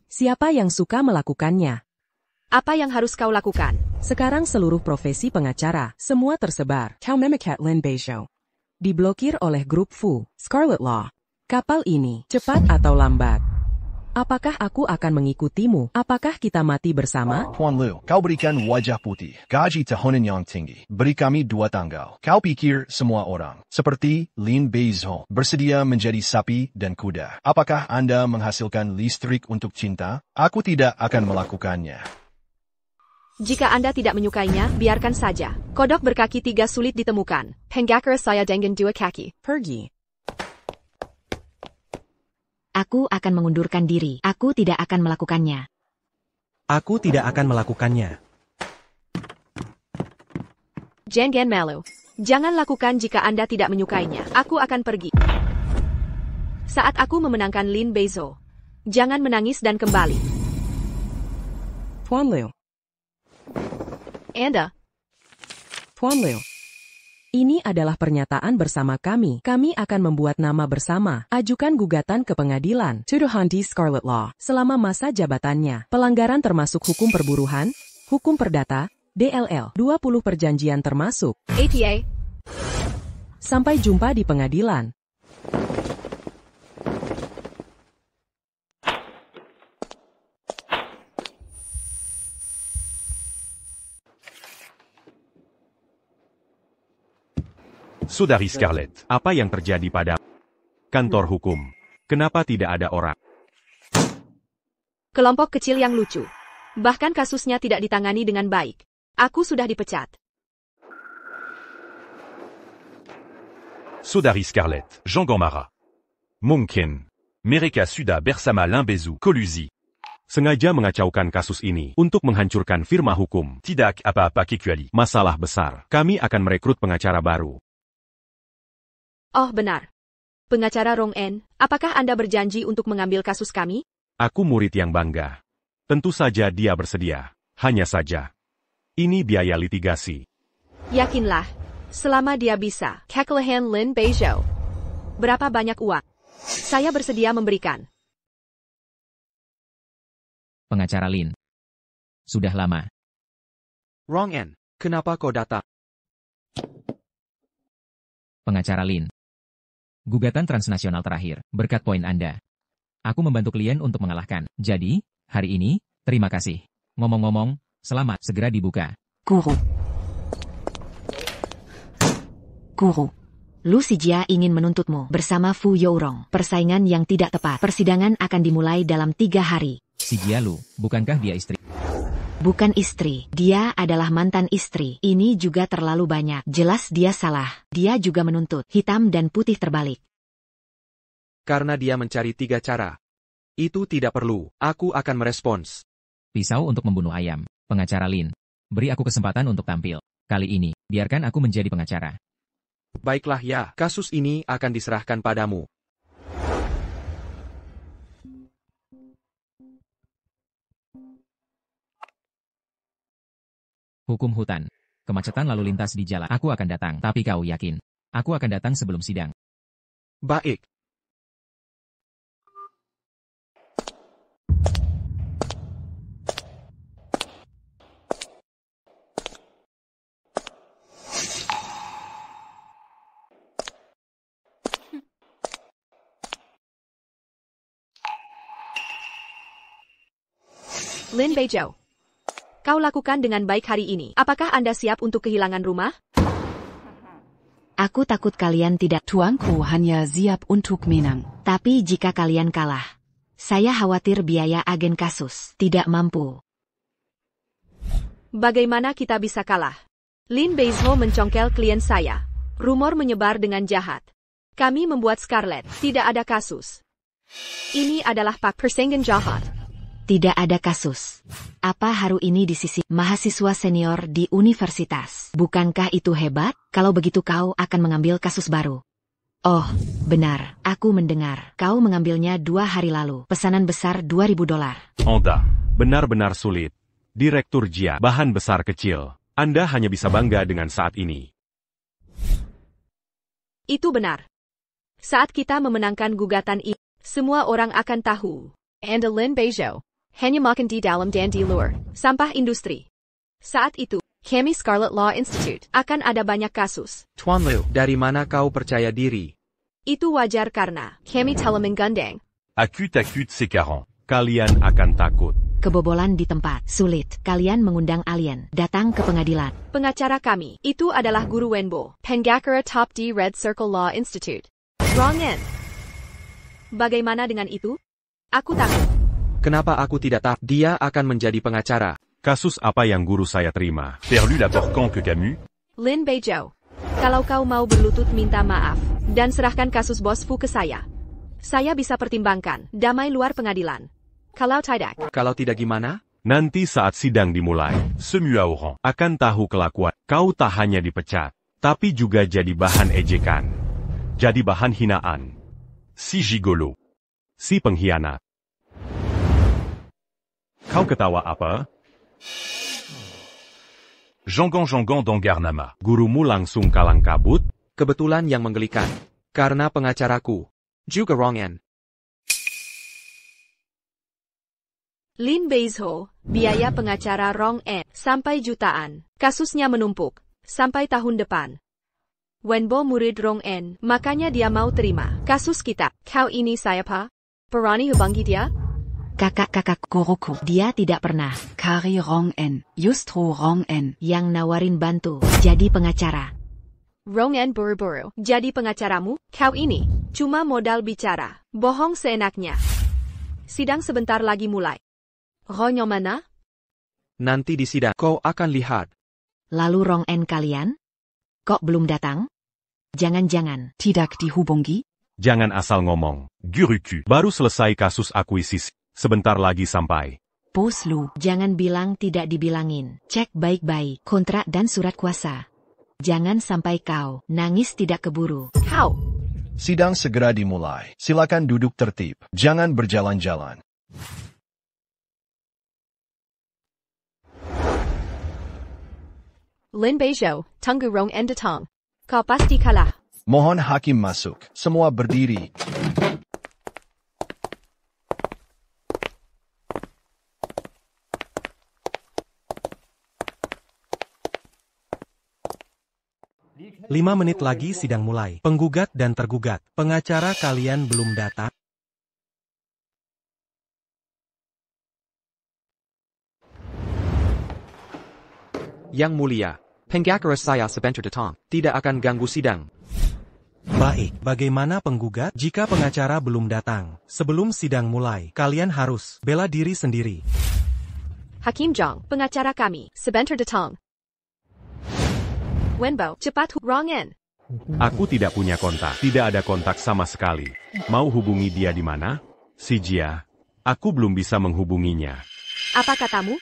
Siapa yang suka melakukannya? Apa yang harus kau lakukan? Sekarang seluruh profesi pengacara, semua tersebar. Kau memikat Lin Beizhou. Diblokir oleh grup Fu, Scarlet Law. Kapal ini, cepat atau lambat. Apakah aku akan mengikutimu? Apakah kita mati bersama? Tuan Liu, kau berikan wajah putih, gaji tahunan yang tinggi. Beri kami 2 tanggal. Kau pikir semua orang, seperti Lin Beizhou, bersedia menjadi sapi dan kuda. Apakah Anda menghasilkan listrik untuk cinta? Aku tidak akan melakukannya. Jika Anda tidak menyukainya, biarkan saja. Kodok berkaki 3 sulit ditemukan. Penggakara saya dengan 2 kaki. Pergi. Aku akan mengundurkan diri. Aku tidak akan melakukannya. Aku tidak akan melakukannya. Jangan malu. Jangan lakukan jika Anda tidak menyukainya. Aku akan pergi. Saat aku memenangkan Lin Beizhou. Jangan menangis dan kembali. Tuan Liu. Anda. Tuan Liu. Ini adalah pernyataan bersama kami. Kami akan membuat nama bersama. Ajukan gugatan ke pengadilan. Tuduhan di Scarlet Law. Selama masa jabatannya. Pelanggaran termasuk hukum perburuhan, hukum perdata, DLL. 20 perjanjian termasuk. APA. Sampai jumpa di pengadilan. Saudari Scarlett, apa yang terjadi pada kantor hukum? Kenapa tidak ada orang? Kelompok kecil yang lucu. Bahkan kasusnya tidak ditangani dengan baik. Aku sudah dipecat. Saudari Scarlett, Jean Gomara. Mungkin mereka sudah bersama Limbezu kolusi. Sengaja mengacaukan kasus ini untuk menghancurkan firma hukum. Tidak apa-apa kecuali masalah besar. Kami akan merekrut pengacara baru. Oh benar. Pengacara Rong En, apakah Anda berjanji untuk mengambil kasus kami? Aku murid yang bangga. Tentu saja dia bersedia. Hanya saja. Ini biaya litigasi. Yakinlah. Selama dia bisa. Kekalahan Lin Beizhou. Berapa banyak uang? Saya bersedia memberikan. Pengacara Lin. Sudah lama. Rong En, kenapa kau datang? Pengacara Lin. Gugatan transnasional terakhir, berkat poin Anda. Aku membantu klien untuk mengalahkan. Jadi, hari ini, terima kasih. Ngomong-ngomong, selamat, segera dibuka. Guru. Lu Sijia ingin menuntutmu bersama Fu Yourong. Persaingan yang tidak tepat. Persidangan akan dimulai dalam 3 hari. Si Jialu, bukankah dia istri? Bukan istri, dia adalah mantan istri. Ini juga terlalu banyak. Jelas dia salah. Dia juga menuntut. Hitam dan putih terbalik. Karena dia mencari 3 cara. Itu tidak perlu. Aku akan merespons. Pisau untuk membunuh ayam. Pengacara Lin. Beri aku kesempatan untuk tampil. Kali ini, biarkan aku menjadi pengacara. Baiklah ya, kasus ini akan diserahkan padamu. Hukum hutan. Kemacetan lalu lintas di jalan. Aku akan datang. Tapi kau yakin? Aku akan datang sebelum sidang. Baik. Lin Beizhou. Kau lakukan dengan baik hari ini. Apakah Anda siap untuk kehilangan rumah? Aku takut kalian tidak. Tuanku hanya siap untuk menang. Tapi jika kalian kalah, saya khawatir biaya agen kasus tidak mampu. Bagaimana kita bisa kalah? Lin Beizhou mencongkel klien saya. Rumor menyebar dengan jahat. Kami membuat Scarlett. Tidak ada kasus. Ini adalah pak persaingan jahat. Tidak ada kasus. Apa haru ini di sisi mahasiswa senior di universitas? Bukankah itu hebat? Kalau begitu kau akan mengambil kasus baru. Oh, benar. Aku mendengar. Kau mengambilnya 2 hari lalu. Pesanan besar $2.000. Anda, benar-benar sulit. Direktur Jia, bahan besar kecil. Anda hanya bisa bangga dengan saat ini. Itu benar. Saat kita memenangkan gugatan ini, semua orang akan tahu. Anda Lin Beizhou. Hanya makan di dalam dan di luar. Sampah industri. Saat itu, kami Scarlet Law Institute akan ada banyak kasus. Tuan Liu, dari mana kau percaya diri? Itu wajar karena kami telah menggandeng. Akut-akut sekarang. Kalian akan takut. Kebobolan di tempat. Sulit. Kalian mengundang alien. Datang ke pengadilan. Pengacara kami, itu adalah Guru Wenbo. Pengacara top di Red Circle Law Institute. Rong En. Bagaimana dengan itu? Aku takut. Kenapa aku tidak tahu? Dia akan menjadi pengacara. Kasus apa yang guru saya terima? Perlu laporkan ke Camus? Lin Beizhou. Kalau kau mau berlutut minta maaf, dan serahkan kasus Bos Fu ke saya bisa pertimbangkan damai luar pengadilan. Kalau tidak gimana? Nanti saat sidang dimulai, semua orang akan tahu kelakuan. Kau tak hanya dipecat, tapi juga jadi bahan ejekan. Jadi bahan hinaan. Si gigolo. Si pengkhianat. Kau ketawa apa? Jonggong Donggarnama. Gurumu langsung kalang kabut? Kebetulan yang menggelikan. Karena pengacaraku juga Rong-en. Lin Beizho, biaya pengacara Rong-en sampai jutaan. Kasusnya menumpuk sampai tahun depan. Wenbo murid Rong-en, makanya dia mau terima kasus kita. Kau ini siapa? Berani hubungi dia? Kakak guruku, dia tidak pernah. Kari Rong-en, justru Rong-en. Yang nawarin bantu jadi pengacara. Rong-en buru-buru jadi pengacaramu? Kau ini cuma modal bicara, bohong seenaknya. Sidang sebentar lagi mulai. Ronyo mana? Nanti di sidang kau akan lihat. Lalu Rong-en kalian? Kok belum datang? Jangan-jangan Tidak dihubungi? Jangan asal ngomong. Guruku. Baru selesai kasus akuisisi. Sebentar lagi sampai. Bos Lu. jangan bilang tidak dibilangin. Cek baik-baik kontrak dan surat kuasa. Jangan sampai kau nangis tidak keburu. Kau. Sidang segera dimulai. Silakan duduk tertib. Jangan berjalan-jalan. Lin Beizho, tunggu Rong-en datang. Kau pasti kalah. Mohon hakim masuk. Semua berdiri. Lima menit lagi sidang mulai. Penggugat dan tergugat. Pengacara kalian belum datang? Yang mulia, pengacara saya sebentar datang. Tidak akan ganggu sidang. Baik, bagaimana penggugat? Jika pengacara belum datang, sebelum sidang mulai, kalian harus bela diri sendiri. Hakim Zhang, pengacara kami, sebentar datang. Wenbo, cepat Rong-en. Aku tidak punya kontak. Tidak ada kontak sama sekali. Mau hubungi dia di mana? Si Jia. Aku belum bisa menghubunginya. Apa katamu?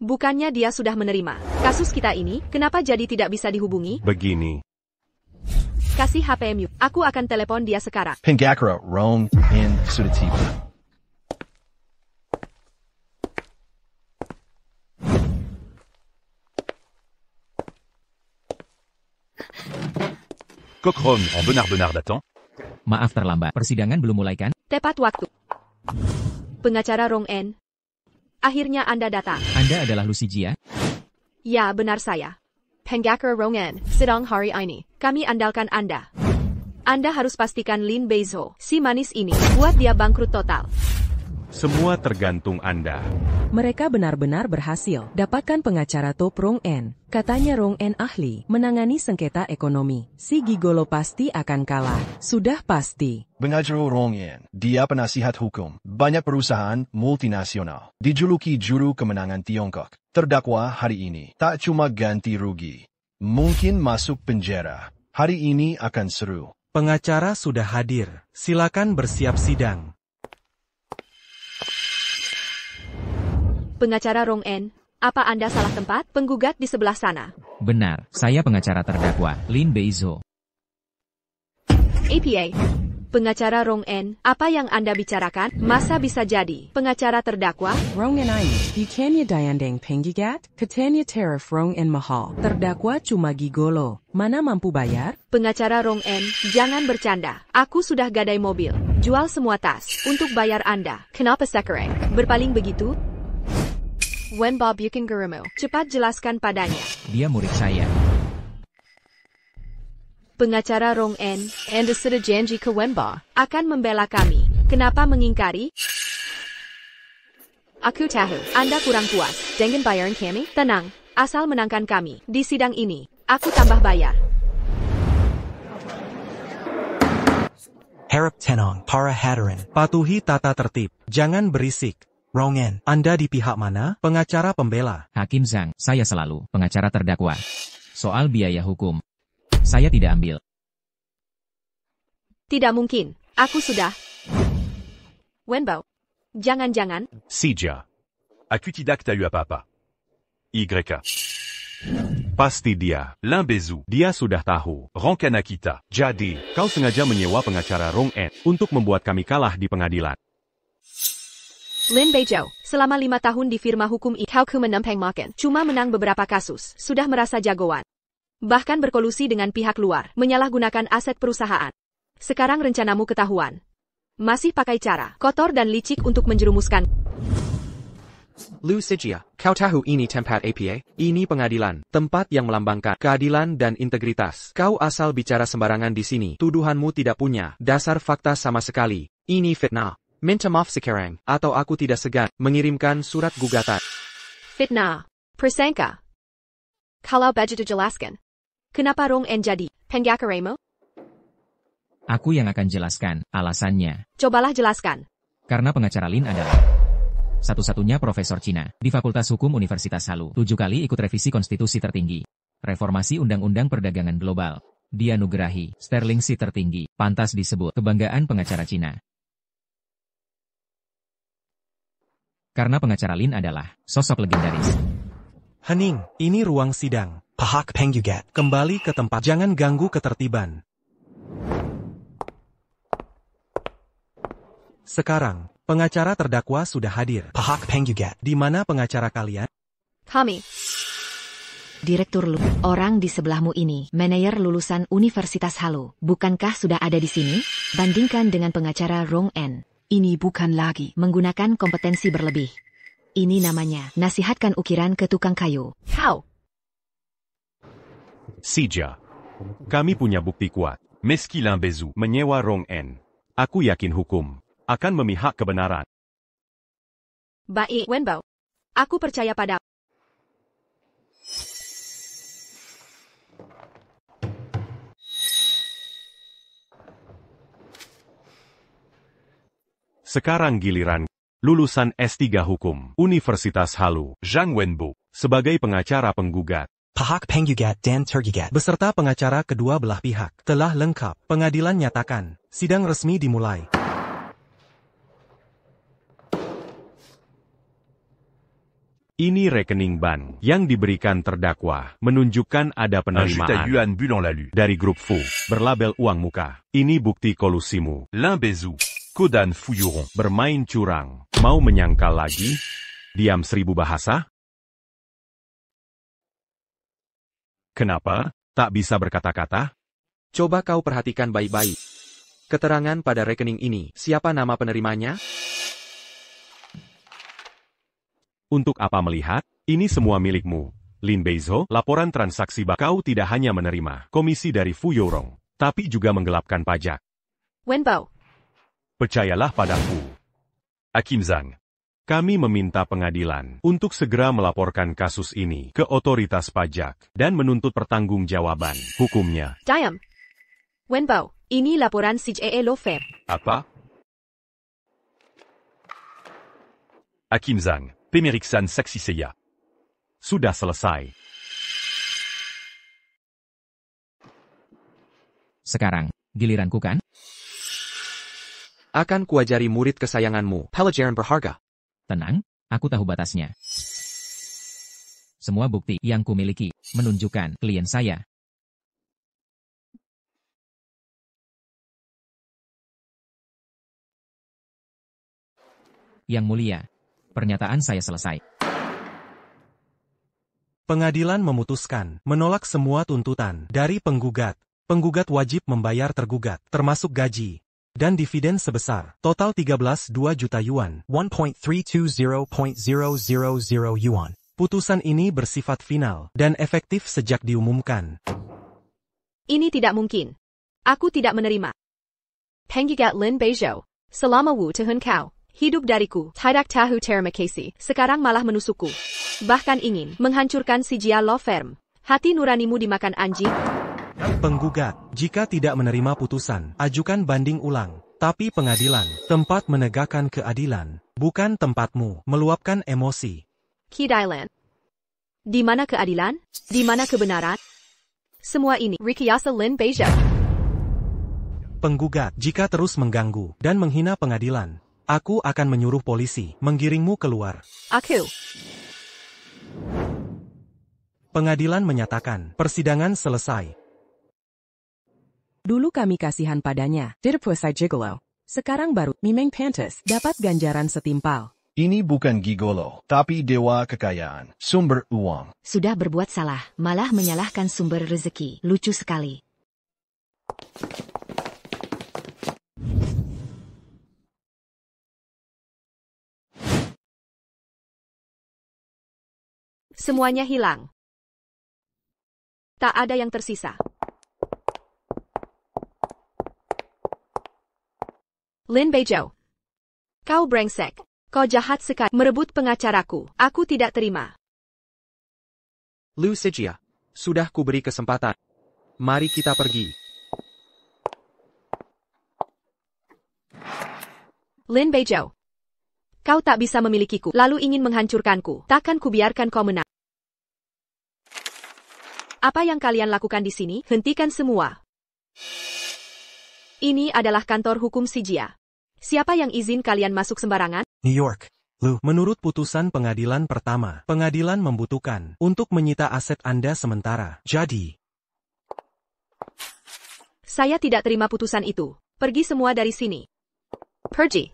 Bukannya dia sudah menerima kasus kita ini, kenapa jadi tidak bisa dihubungi? Begini. Kasih HPMU, aku akan telepon dia sekarang. Pengacara Rong-en sudah tiba. Cochron en benar-benar datant? Maaf terlambat. Persidangan belum mulai kan? Tepat waktu. Pengacara Rong-en. Akhirnya Anda datang. Anda adalah Lucy Jia? Ya, benar saya. Pengacara Rong-en, sidang hari ini. Kami andalkan Anda. Anda harus pastikan Lin Beizho, si manis ini, buat dia bangkrut total. Semua tergantung Anda. Mereka benar-benar berhasil dapatkan pengacara top Rong-en. Katanya Rong-en ahli menangani sengketa ekonomi. Si gigolo pasti akan kalah. Sudah pasti. Pengacara Rong-en, dia penasihat hukum. Banyak perusahaan multinasional. Dijuluki juru kemenangan Tiongkok. Terdakwa hari ini tak cuma ganti rugi. Mungkin masuk penjara. Hari ini akan seru. Pengacara sudah hadir. Silakan bersiap sidang. Pengacara Rong-en, apa Anda salah tempat? Penggugat di sebelah sana. Benar, saya pengacara terdakwa, Lin Beizho. APA. Pengacara Rong-en, apa yang Anda bicarakan? Masa bisa jadi pengacara terdakwa? Rong-en ini, bukannya dayandeng penggugat? Katanya tarif Rong-en mahal. Terdakwa cuma gigolo. Mana mampu bayar? Pengacara Rong-en, jangan bercanda. Aku sudah gadai mobil. Jual semua tas untuk bayar Anda. Kenapa sekarang berpaling begitu? Wenbo bukan gurumu. Cepat jelaskan padanya. Dia murid saya. Pengacara Rong-en, Anda sudah janji ke Wenbo akan membela kami. Kenapa mengingkari? Aku tahu, Anda kurang puas dengan bayaran kami. Tenang, asal menangkan kami di sidang ini, aku tambah bayar. Harap tenang, para hadirin. Patuhi tata tertib. Jangan berisik. Rong-en, Anda di pihak mana? Pengacara pembela. Hakim Zhang, saya selalu pengacara terdakwa. Soal biaya hukum, saya tidak ambil. Tidak mungkin, aku sudah. Wenbo, jangan-jangan. Si Jia. Aku tidak tahu apa-apa. YK. Pasti dia, Lin Beizho. Dia sudah tahu, rencana kita. Jadi, kau sengaja menyewa pengacara Rong-en untuk membuat kami kalah di pengadilan. Lin Beizhou, selama 5 tahun di firma hukum kau menempeng makan. Cuma menang beberapa kasus, sudah merasa jagoan. Bahkan berkolusi dengan pihak luar, menyalahgunakan aset perusahaan. Sekarang rencanamu ketahuan. Masih pakai cara kotor dan licik untuk menjerumuskan. Lu Sijia, kau tahu ini tempat APA? Ini pengadilan, tempat yang melambangkan keadilan dan integritas. Kau asal bicara sembarangan di sini. Tuduhanmu tidak punya dasar fakta sama sekali. Ini fitnah. Minta maaf sekarang, atau aku tidak segan mengirimkan surat gugatan. Fitnah. Persangka. Kalau baju dijelaskan. Kenapa Rong En jadi penggakaremu? Aku yang akan jelaskan alasannya. Cobalah jelaskan. Karena pengacara Lin adalah satu-satunya profesor Cina di Fakultas Hukum Universitas Halu. 7 kali ikut revisi konstitusi tertinggi. Reformasi Undang-Undang Perdagangan Global. Dianugerahi Sterling C tertinggi. Pantas disebut kebanggaan pengacara Cina. Karena pengacara Lin adalah sosok legendaris. Hening, ini ruang sidang. Pahak Pengyugat. Kembali ke tempat. Jangan ganggu ketertiban. Sekarang, pengacara terdakwa sudah hadir. Pahak Pengyugat. Di mana pengacara kalian? Kami. Direktur Lu, orang di sebelahmu ini, manajer lulusan Universitas Halu. Bukankah sudah ada di sini? Bandingkan dengan pengacara Rong En. Ini bukan lagi Menggunakan kompetensi berlebih. Ini namanya, nasihatkan ukiran ke tukang kayu. Kau. Sijia. Kami punya bukti kuat. Meski Lin Beizhou menyewa Rong En. Aku yakin hukum akan memihak kebenaran. Baik, Wenbo. Aku percaya pada. Sekarang giliran lulusan S3 Hukum Universitas Halu, Zhang Wenbo, sebagai pengacara penggugat. Pahak Pengyugat dan Tergigat. Beserta pengacara kedua belah pihak. Telah lengkap. Pengadilan nyatakan. Sidang resmi dimulai. Ini rekening ban yang diberikan terdakwa menunjukkan ada penerimaan dari grup Fu berlabel uang muka. Ini bukti kolusimu. Lin Beizhou, Kodan Fuyuron bermain curang. Mau menyangkal lagi? Diam 1000 bahasa? Kenapa tak bisa berkata-kata? Coba kau perhatikan baik-baik. Keterangan pada rekening ini, siapa nama penerimanya? Untuk apa melihat? Ini semua milikmu. Lin Beizhou, laporan transaksi kau tidak hanya menerima komisi dari Fu Yorong, tapi juga menggelapkan pajak. Wenbo. Percayalah padaku. Hakim Zhang. Kami meminta pengadilan untuk segera melaporkan kasus ini ke otoritas pajak dan menuntut pertanggungjawaban hukumnya. Diam. Wenbo, ini laporan CJE Law Firm. Apa? Hakim Zhang, pemeriksaan saksi saya sudah selesai. Sekarang, giliranku kan? Akan kuajari murid kesayanganmu, pelajaran berharga. Tenang, aku tahu batasnya. Semua bukti yang kumiliki menunjukkan klien saya. Yang mulia, pernyataan saya selesai. Pengadilan memutuskan menolak semua tuntutan dari penggugat. Penggugat wajib membayar tergugat, termasuk gaji dan dividen sebesar total 13,2 juta yuan. 1.320.000 yuan. Putusan ini bersifat final dan efektif sejak diumumkan. Ini tidak mungkin. Aku tidak menerima. Penggugat Lin Beizhou, selama Wu Tahun kau hidup dariku, tidak tahu terima kasih. Sekarang malah menusukku. Bahkan ingin menghancurkan CJE Law Firm. Hati nuranimu dimakan anjing? Penggugat, jika tidak menerima putusan, ajukan banding ulang. Tapi pengadilan, tempat menegakkan keadilan, bukan tempatmu meluapkan emosi. Keadilan. Di mana keadilan? Di mana kebenaran? Semua ini rekayasa Lin Beizhou. Penggugat, jika terus mengganggu dan menghina pengadilan, aku akan menyuruh polisi menggiringmu keluar. Aku. Pengadilan menyatakan persidangan selesai. Dulu kami kasihan padanya, Didapusai Gigolo. Sekarang baru, Mimeng Pantas, dapat ganjaran setimpal. Ini bukan gigolo, tapi dewa kekayaan, sumber uang. Sudah berbuat salah, malah menyalahkan sumber rezeki. Lucu sekali. Semuanya hilang. Tak ada yang tersisa. Lin Beizhou. Kau brengsek. Kau jahat sekali merebut pengacaraku. Aku tidak terima. Lu Sijia, sudah kuberi kesempatan. Mari kita pergi. Lin Beizhou. Kau tak bisa memilikiku, lalu ingin menghancurkanku. Takkan kubiarkan kau menang. Apa yang kalian lakukan di sini? Hentikan semua. Ini adalah kantor hukum Sijia. Siapa yang izin kalian masuk sembarangan? New York. Lu, menurut putusan pengadilan pertama, pengadilan membutuhkan untuk menyita aset Anda sementara. Jadi, saya tidak terima putusan itu. Pergi semua dari sini. Pergi.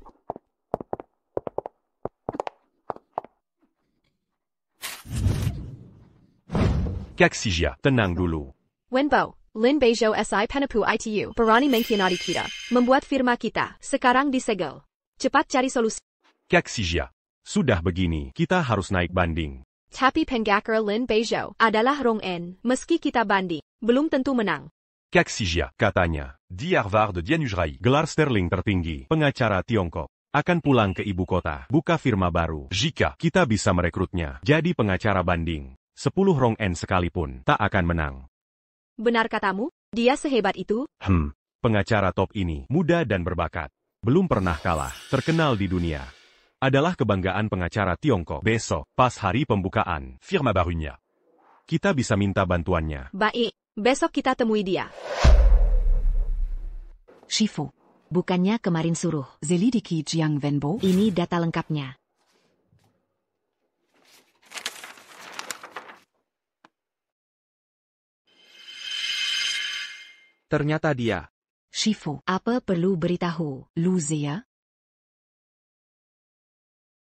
Kak Sijia, tenang dulu. Wenbo, Lin Beizhou si Penapu itu, berani mengkhianati kita, membuat firma kita, sekarang disegel. Cepat cari solusi. Kak Sijia, sudah begini, kita harus naik banding. Tapi pengacara Lin Beizhou adalah Rong En, meski kita banding, belum tentu menang. Kak Sijia, katanya, di Harvard Dianujrai, gelar sterling tertinggi, pengacara Tiongkok, akan pulang ke ibu kota, buka firma baru. Jika kita bisa merekrutnya, jadi pengacara banding, 10 Rong En sekalipun, tak akan menang. Benar katamu? Dia sehebat itu? Pengacara top ini, muda dan berbakat. Belum pernah kalah, terkenal di dunia. Adalah kebanggaan pengacara Tiongkok. Besok, pas hari pembukaan, firma barunya. Kita bisa minta bantuannya. Baik, besok kita temui dia. Shifu. Bukannya kemarin suruh. Selidiki Jiang Wenbo. Ini data lengkapnya. Ternyata dia. Shifu. Apa perlu beritahu? Lu Zia.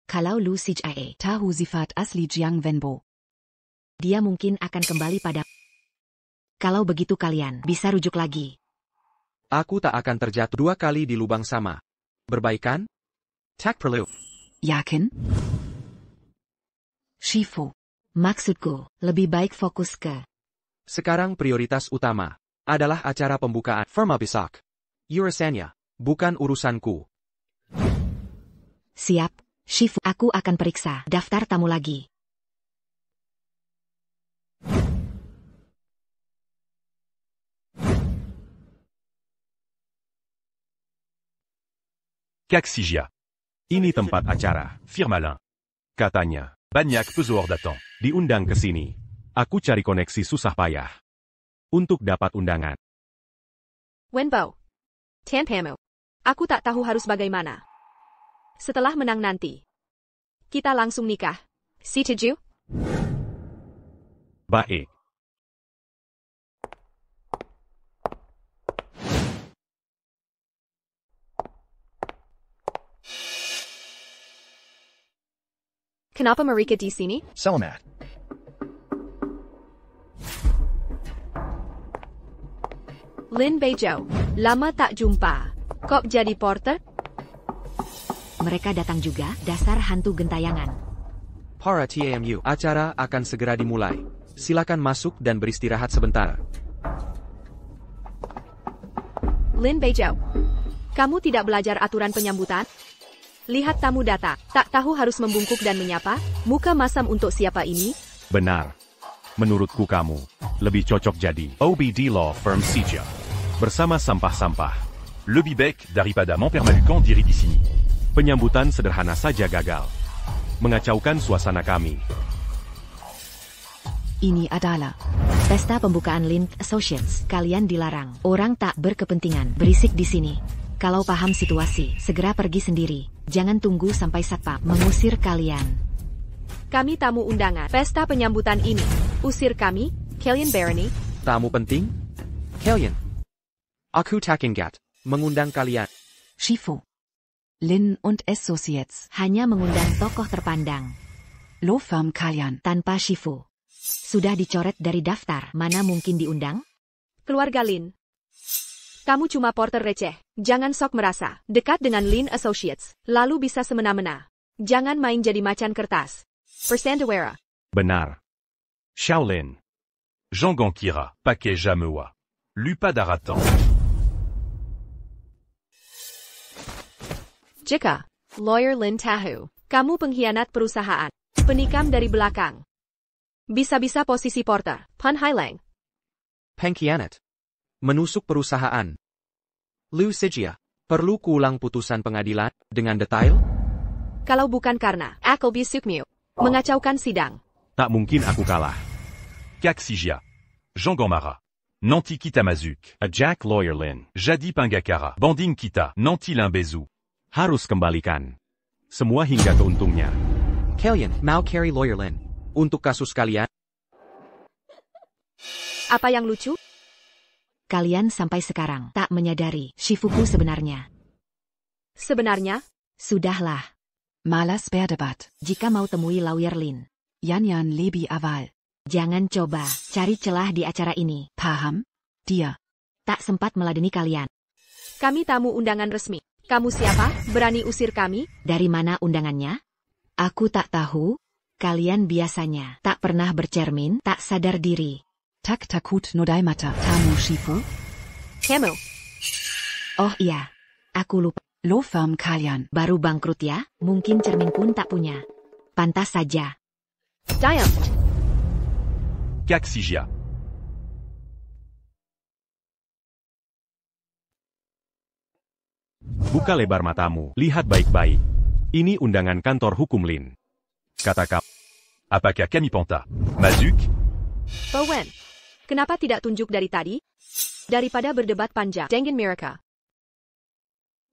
Kalau Lu Sijia tahu sifat asli Jiang Wenbo, dia mungkin akan kembali pada... Kalau begitu kalian bisa rujuk lagi. Aku tak akan terjatuh 2 kali di lubang sama. Berbaikan? Tak perlu. Yakin? Shifu. Maksudku, lebih baik fokus ke... Sekarang prioritas utama adalah acara pembukaan firma besok. Urusannya, bukan urusanku. Siap, Shifu. Aku akan periksa daftar tamu lagi. Kak Sijia. Ini tempat acara, firma Lin. Katanya, banyak pesuar datang. Diundang ke sini. Aku cari koneksi susah payah. Untuk dapat undangan. Wenbo. Tanpamu. Aku tak tahu harus bagaimana. Setelah menang nanti, kita langsung nikah. Setuju? Baik. Kenapa mereka di sini? Selamat. Lin Beizhou, lama tak jumpa. Kok jadi porter? Mereka datang juga, dasar hantu gentayangan. Para TAMU, acara akan segera dimulai. Silakan masuk dan beristirahat sebentar. Lin Beizhou, kamu tidak belajar aturan penyambutan? Lihat tamu datang, tak tahu harus membungkuk dan menyapa, muka masam untuk siapa ini? Benar. Menurutku kamu, lebih cocok jadi OBD Law Firm Sijia. Bersama sampah-sampah. Lebih baik daripada mempermalukan diri di sini. Penyambutan sederhana saja gagal. Mengacaukan suasana kami. Ini adalah pesta pembukaan Lin Associates. Kalian dilarang. Orang tak berkepentingan berisik di sini. Kalau paham situasi, segera pergi sendiri. Jangan tunggu sampai satpam mengusir kalian. Kami tamu undangan pesta penyambutan ini. Usir kami, kalian berani? Tamu penting? Kalian. Aku tak ingat mengundang kalian. Shifu. Lin und Associates. Hanya mengundang tokoh terpandang. Law firm kalian. Tanpa Shifu. Sudah dicoret dari daftar, mana mungkin diundang? Keluarga Lin. Kamu cuma porter receh. Jangan sok merasa dekat dengan Lin Associates, lalu bisa semena-mena. Jangan main jadi macan kertas. Persandawara. Benar. Shaolin. Jangan kira, pakai Jamewa. Lupa daratan. Jika, Lawyer Lin Tahu, kamu pengkhianat perusahaan. Penikam dari belakang. Bisa-bisa posisi porter. Pan Hailang. Pengkhianat. Menusuk perusahaan. Liu Sijia, perlu kuulang putusan pengadilan dengan detail? Kalau bukan karena Appleby Sukmu mengacaukan sidang. Tak mungkin aku kalah. Kak Sijia. Jangan marah. Nanti kita mazuk. A Jack Lawyer Lin. Jadi Pangakara. Banding kita. Nanti Limbezu. Harus kembalikan. Semua hingga ke untungnya. Kalian mau carry Lawyer Lin. Untuk kasus kalian? Apa yang lucu? Kalian sampai sekarang tak menyadari Shifuku sebenarnya. Sebenarnya? Sudahlah. Malas berdebat. Jika mau temui Lawyer Lin, Yan lebih awal. jangan coba cari celah di acara ini. Paham? Dia. Tak sempat meladeni kalian. Kami tamu undangan resmi. Kamu siapa? Berani usir kami? Dari mana undangannya? Aku tak tahu. Kalian biasanya tak pernah bercermin, tak sadar diri. Tak takut nodai mata. Tamu Shifu? Kamu. Oh iya. Aku lupa. Law firm kalian. Baru bangkrut ya? Mungkin cermin pun tak punya. Pantas saja. Diam. Kak Sijia. Buka lebar matamu, lihat baik-baik. Ini undangan kantor hukum Lin. Katakan. Apakah kami Panta? Mazuk? Bowen. Kenapa tidak tunjuk dari tadi? Daripada berdebat panjang. Dengin Miraka.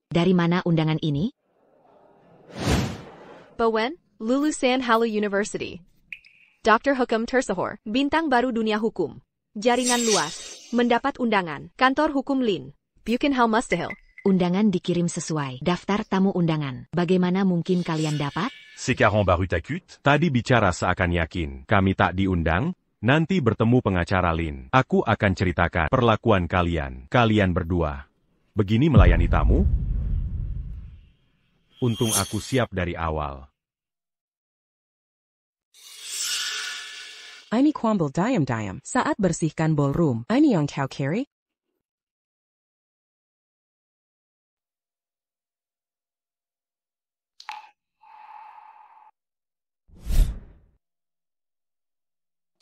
Dari mana undangan ini? Bowen, Lulusan Halu University. Dr. Hukum Tersahor, bintang baru dunia hukum. Jaringan luas. Mendapat undangan. Kantor hukum Lin. Buchenhal Mustahil. Undangan dikirim sesuai daftar tamu undangan. Bagaimana mungkin kalian dapat? Sekarang baru takut? Tadi bicara seakan yakin. Kami tak diundang. Nanti bertemu pengacara Lin. Aku akan ceritakan perlakuan kalian. Kalian berdua. Begini melayani tamu? Untung aku siap dari awal. Ini Kwambel diam-diam saat bersihkan ballroom. Ini yang kau carry?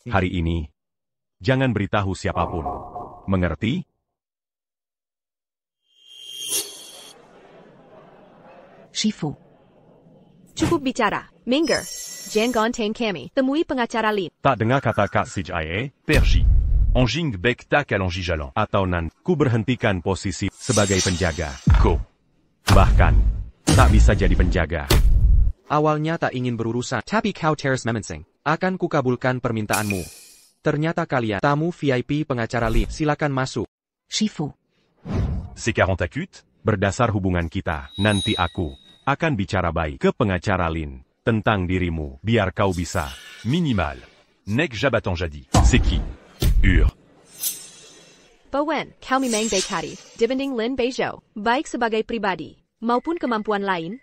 Hari ini, jangan beritahu siapapun. Mengerti? Shifu. Cukup bicara. Minger. Jangan Tang Kami. Temui pengacara Lin. Tak dengar kata Kak Sijia? Perji. Anjing bek tak alongi jalan. Atau nan, ku berhentikan posisi sebagai penjaga. Ko. Bahkan, tak bisa jadi penjaga. Awalnya tak ingin berurusan, tapi kau terus memensing. Akan kukabulkan permintaanmu. Ternyata kalian, tamu VIP pengacara Lin, silakan masuk. Shifu. Sekarang takut? Berdasar hubungan kita, nanti aku akan bicara baik ke pengacara Lin tentang dirimu, biar kau bisa. Minimal. Nek jabatan jadi. C'est qui? Bowen, kau memang baik hati. Dibanding Lin Beizhou, baik sebagai pribadi, maupun kemampuan lain.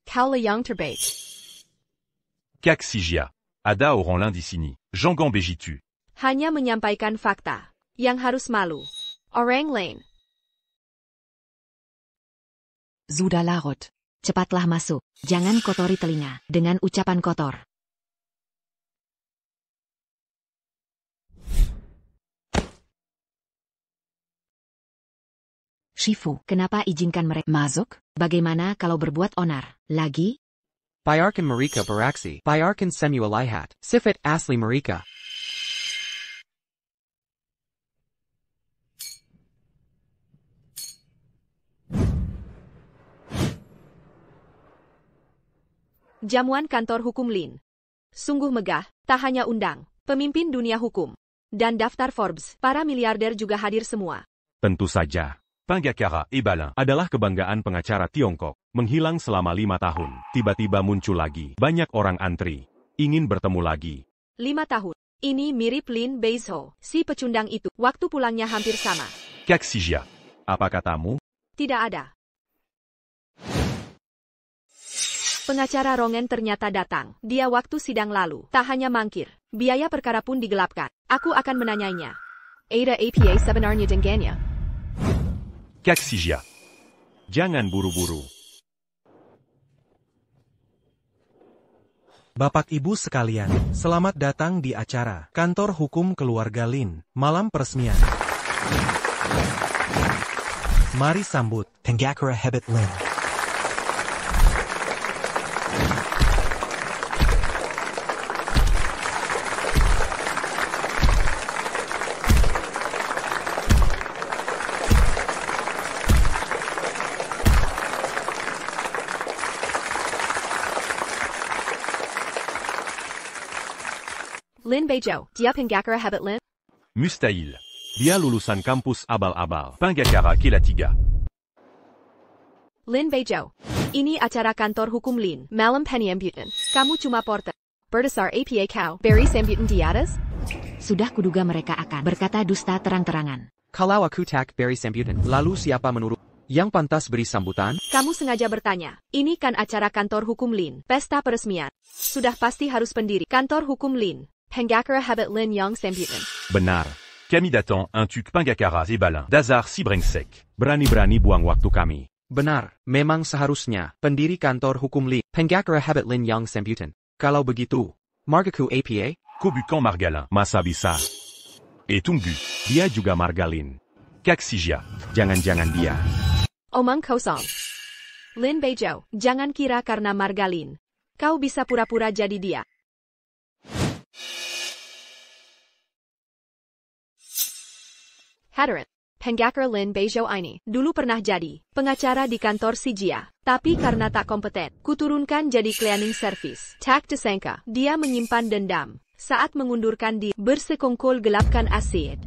Kau le yang terbaik. Kak Sijia. Ada orang lain di sini. Jangan begitu. Hanya menyampaikan fakta. Yang harus malu. Orang lain. Sudah larut. Cepatlah masuk. Jangan kotori telinga dengan ucapan kotor. Shifu. Kenapa izinkan mereka masuk? Bagaimana kalau berbuat onar lagi? Bayarkan mereka beraksi. Bayarkan semua lihat. Sifat asli mereka. Jamuan kantor hukum Lin. Sungguh megah, tak hanya undang pemimpin dunia hukum dan daftar Forbes, para miliarder juga hadir semua. Tentu saja. Pengacara et Balin. Adalah kebanggaan pengacara Tiongkok. Menghilang selama 5 tahun. Tiba-tiba muncul lagi. Banyak orang antri. Ingin bertemu lagi. 5 tahun. Ini mirip Lin Beizhou, si pecundang itu. Waktu pulangnya hampir sama. Caxijia. Apa katamu? Tidak ada. Pengacara Rongen ternyata datang. Dia waktu sidang lalu. Tak hanya mangkir. Biaya perkara pun digelapkan. Aku akan menanyainya. Ada APA sebenarnya dengannya. Caxijia. Jangan buru-buru. Bapak Ibu sekalian, selamat datang di acara Kantor Hukum Keluarga Lin, Malam Peresmian. Mari sambut Pengacara Hebat Lin. Lin Beizhou, dia pengacara hebat Lin? Mustahil. Dia lulusan kampus abal-abal. Pengacara Kelatiga. Lin Beizhou. Ini acara kantor hukum Lin, Malam Penyambutan. Kamu cuma porter. Berdasar APA kau, beri sambutan di atas? Sudah kuduga mereka akan berkata dusta terang-terangan. Kalau aku tak beri sambutan, lalu siapa menurut yang pantas beri sambutan? Kamu sengaja bertanya. Ini kan acara kantor hukum Lin, pesta peresmian. Sudah pasti harus pendiri kantor hukum Lin. Pengacara hebat Lin yang sambutan. Benar. Kami datang untuk pengacara et Balin. Dazar si brengsek. Berani-berani buang waktu kami. Benar, memang seharusnya pendiri kantor hukum Lin, pengacara hebat Lin yang sambutan. Kalau begitu, margaku APA? Kobukan Margalin. Masa bisa? Et Tunggu. Dia juga Margalin. Caxijia. Jangan-jangan dia. Omong kosong. Lin Beizhou, jangan kira karena Margalin. Kau bisa pura-pura jadi dia. Hadirin, pengacara Lin Beizhou ini dulu pernah jadi pengacara di kantor Sijia, tapi karena tak kompeten, kuturunkan jadi cleaning service. Tak disangka, dia menyimpan dendam saat mengundurkan diri, bersekongkol gelapkan asid.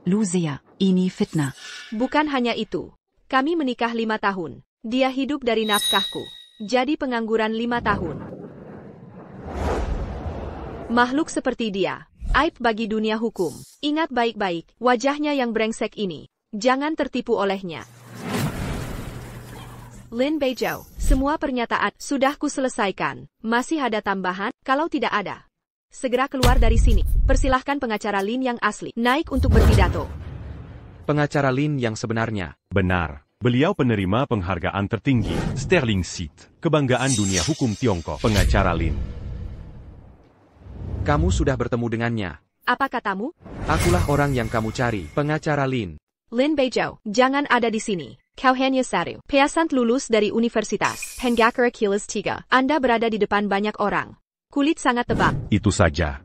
Lucia, ini fitnah. Bukan hanya itu, kami menikah 5 tahun. Dia hidup dari nafkahku, jadi pengangguran 5 tahun. Makhluk seperti dia, aib bagi dunia hukum. Ingat baik-baik, wajahnya yang brengsek ini. Jangan tertipu olehnya. Lin Beizhou, semua pernyataan sudah kuselesaikan. Masih ada tambahan? Kalau tidak ada, segera keluar dari sini. Persilahkan pengacara Lin yang asli naik untuk berpidato. Pengacara Lin yang sebenarnya. Benar. Beliau penerima penghargaan tertinggi. Sterling Seat. Kebanggaan dunia hukum Tiongkok. Pengacara Lin. Kamu sudah bertemu dengannya. Apa katamu? Akulah orang yang kamu cari, pengacara Lin. Lin Beizhou, jangan ada di sini. Kau hanya satu peasant lulus dari universitas. Pengacara Kelas 3. Anda berada di depan banyak orang. Kulit sangat tebal. Itu saja.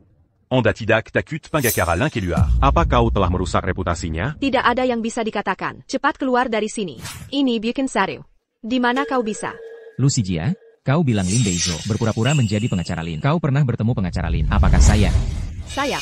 Anda tidak takut pengacara Lin keluar. Apa kau telah merusak reputasinya? Tidak ada yang bisa dikatakan. Cepat keluar dari sini. Ini bikin satu. Di mana kau bisa? Lucia, kau bilang Lin Beizhou berpura-pura menjadi pengacara Lin. Kau pernah bertemu pengacara Lin. Apakah saya? Saya.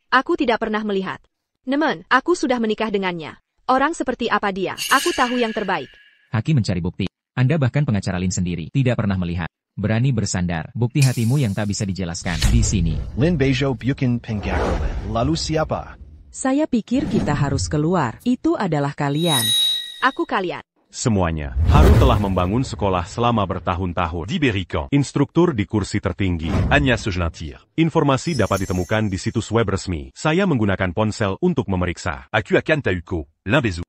Aku tidak pernah melihat. Namun, aku sudah menikah dengannya. Orang seperti apa dia? Aku tahu yang terbaik. Hakim mencari bukti. Anda bahkan pengacara Lin sendiri tidak pernah melihat. Berani bersandar. Bukti hatimu yang tak bisa dijelaskan di sini. Lin Beizhou bukan pengacara Lin. Lalu siapa? Saya pikir kita harus keluar. Itu adalah kalian. Aku kalian. Semuanya. Haru telah membangun sekolah selama bertahun-tahun. Diberikan. Instruktur di kursi tertinggi. Agnès Sojlantir. Informasi dapat ditemukan di situs web resmi. Saya menggunakan ponsel untuk memeriksa. Aku akan Tauko. Lin Beizhou.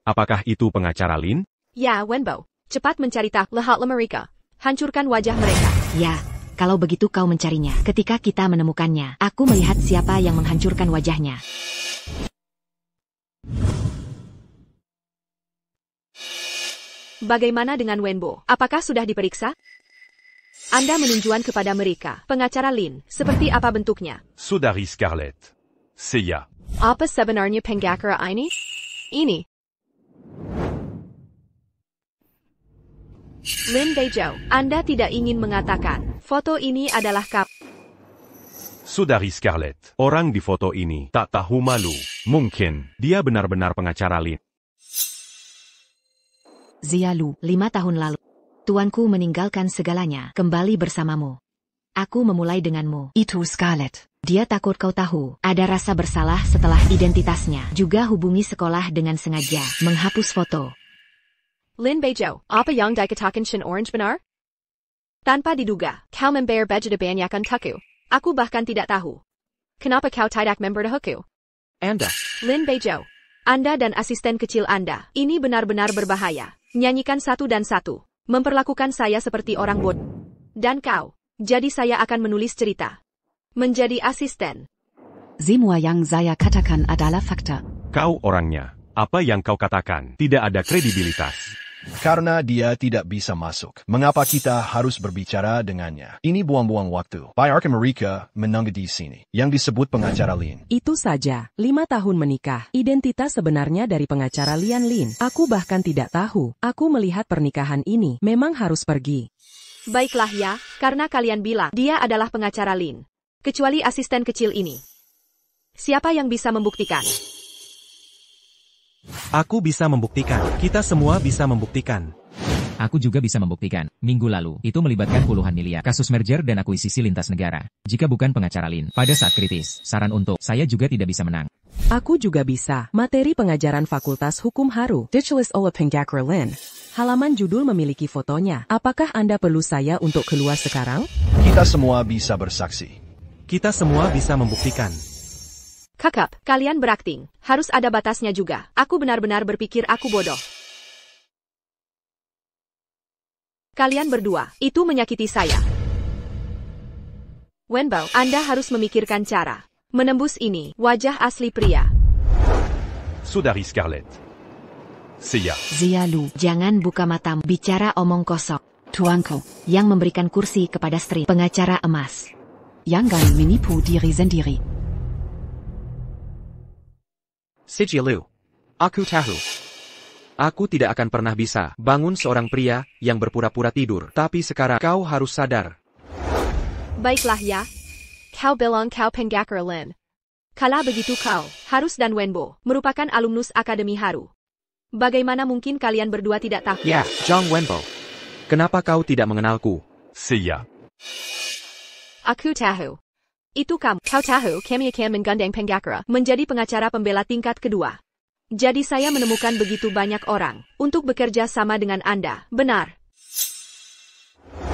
Apakah itu pengacara Lin? Ya, Wenbo. Cepat mencari tak lehat mereka. Hancurkan wajah mereka. Ya, kalau begitu kau mencarinya. Ketika kita menemukannya, aku melihat siapa yang menghancurkan wajahnya. Bagaimana dengan Wenbo? Apakah sudah diperiksa? Anda menunjukkan kepada mereka, pengacara Lin, seperti apa bentuknya? Saudari Scarlett. Seiya. Apa sebenarnya pengacara ini? Ini. Lin Beizhou, Anda tidak ingin mengatakan, foto ini adalah Saudari Scarlett, Orang di foto ini tak tahu malu. Mungkin dia benar-benar pengacara Lin. Xia Lu, 5 tahun lalu. Tuanku meninggalkan segalanya, kembali bersamamu. Aku memulai denganmu. Itu Scarlett. Dia takut kau tahu, ada rasa bersalah setelah identitasnya. Juga hubungi sekolah dengan sengaja, menghapus foto. Lin Beizhou, apa yang dikatakan Shin Orange benar? Tanpa diduga, kau membayar budget kebanyakan kuku. Aku bahkan tidak tahu. Kenapa kau tidak member hukum? Anda, Lin Beizhou, Anda dan asisten kecil Anda, ini benar-benar berbahaya. Nyanyikan satu dan satu. Memperlakukan saya seperti orang bodoh. Dan kau, jadi saya akan menulis cerita. Menjadi asisten. Semua yang saya katakan adalah fakta. Kau orangnya. Apa yang kau katakan tidak ada kredibilitas. Karena dia tidak bisa masuk. Mengapa kita harus berbicara dengannya? Ini buang-buang waktu. Pak Arkamerica menunggu di sini. Yang disebut pengacara Lin. Itu saja, 5 tahun menikah. Identitas sebenarnya dari pengacara Lian Lin. Aku bahkan tidak tahu. Aku melihat pernikahan ini memang harus pergi. Baiklah ya, karena kalian bilang dia adalah pengacara Lin. Kecuali asisten kecil ini. Siapa yang bisa membuktikan? Aku bisa membuktikan. Kita semua bisa membuktikan. Aku juga bisa membuktikan. Minggu lalu, itu melibatkan puluhan miliar. Kasus merger dan akuisisi lintas negara. Jika bukan pengacara Lin, pada saat kritis, saran untuk saya juga tidak bisa menang. Aku juga bisa. Materi pengajaran Fakultas Hukum Haru. Dichelis oleh pengacara Lin. Halaman judul memiliki fotonya. Apakah Anda perlu saya untuk keluar sekarang? Kita semua bisa bersaksi. Kita semua bisa membuktikan. Kakak, kalian berakting. Harus ada batasnya juga. Aku benar-benar berpikir aku bodoh. Kalian berdua, itu menyakiti saya. Wenbo, Anda harus memikirkan cara menembus ini, wajah asli pria. Saudari Scarlett. Xia. Xia Lu. Jangan buka matamu, bicara omong kosong. Tuanku. Yang memberikan kursi kepada stri, pengacara emas. Jangan menipu diri sendiri. Xia Lu. Aku tahu. Aku tidak akan pernah bisa bangun seorang pria yang berpura-pura tidur. Tapi sekarang kau harus sadar. Baiklah ya. Kau bilang kau pengacara Lin. Kala begitu kau, Harus dan Wenbo, merupakan alumnus Akademi Haru. Bagaimana mungkin kalian berdua tidak tahu? Ya, Zhang Wenbo. Kenapa kau tidak mengenalku? Xia. Aku tahu. Itu kamu. Kau tahu kami akan menggandeng pengacara menjadi pengacara pembela tingkat kedua. Jadi saya menemukan begitu banyak orang untuk bekerja sama dengan Anda, benar?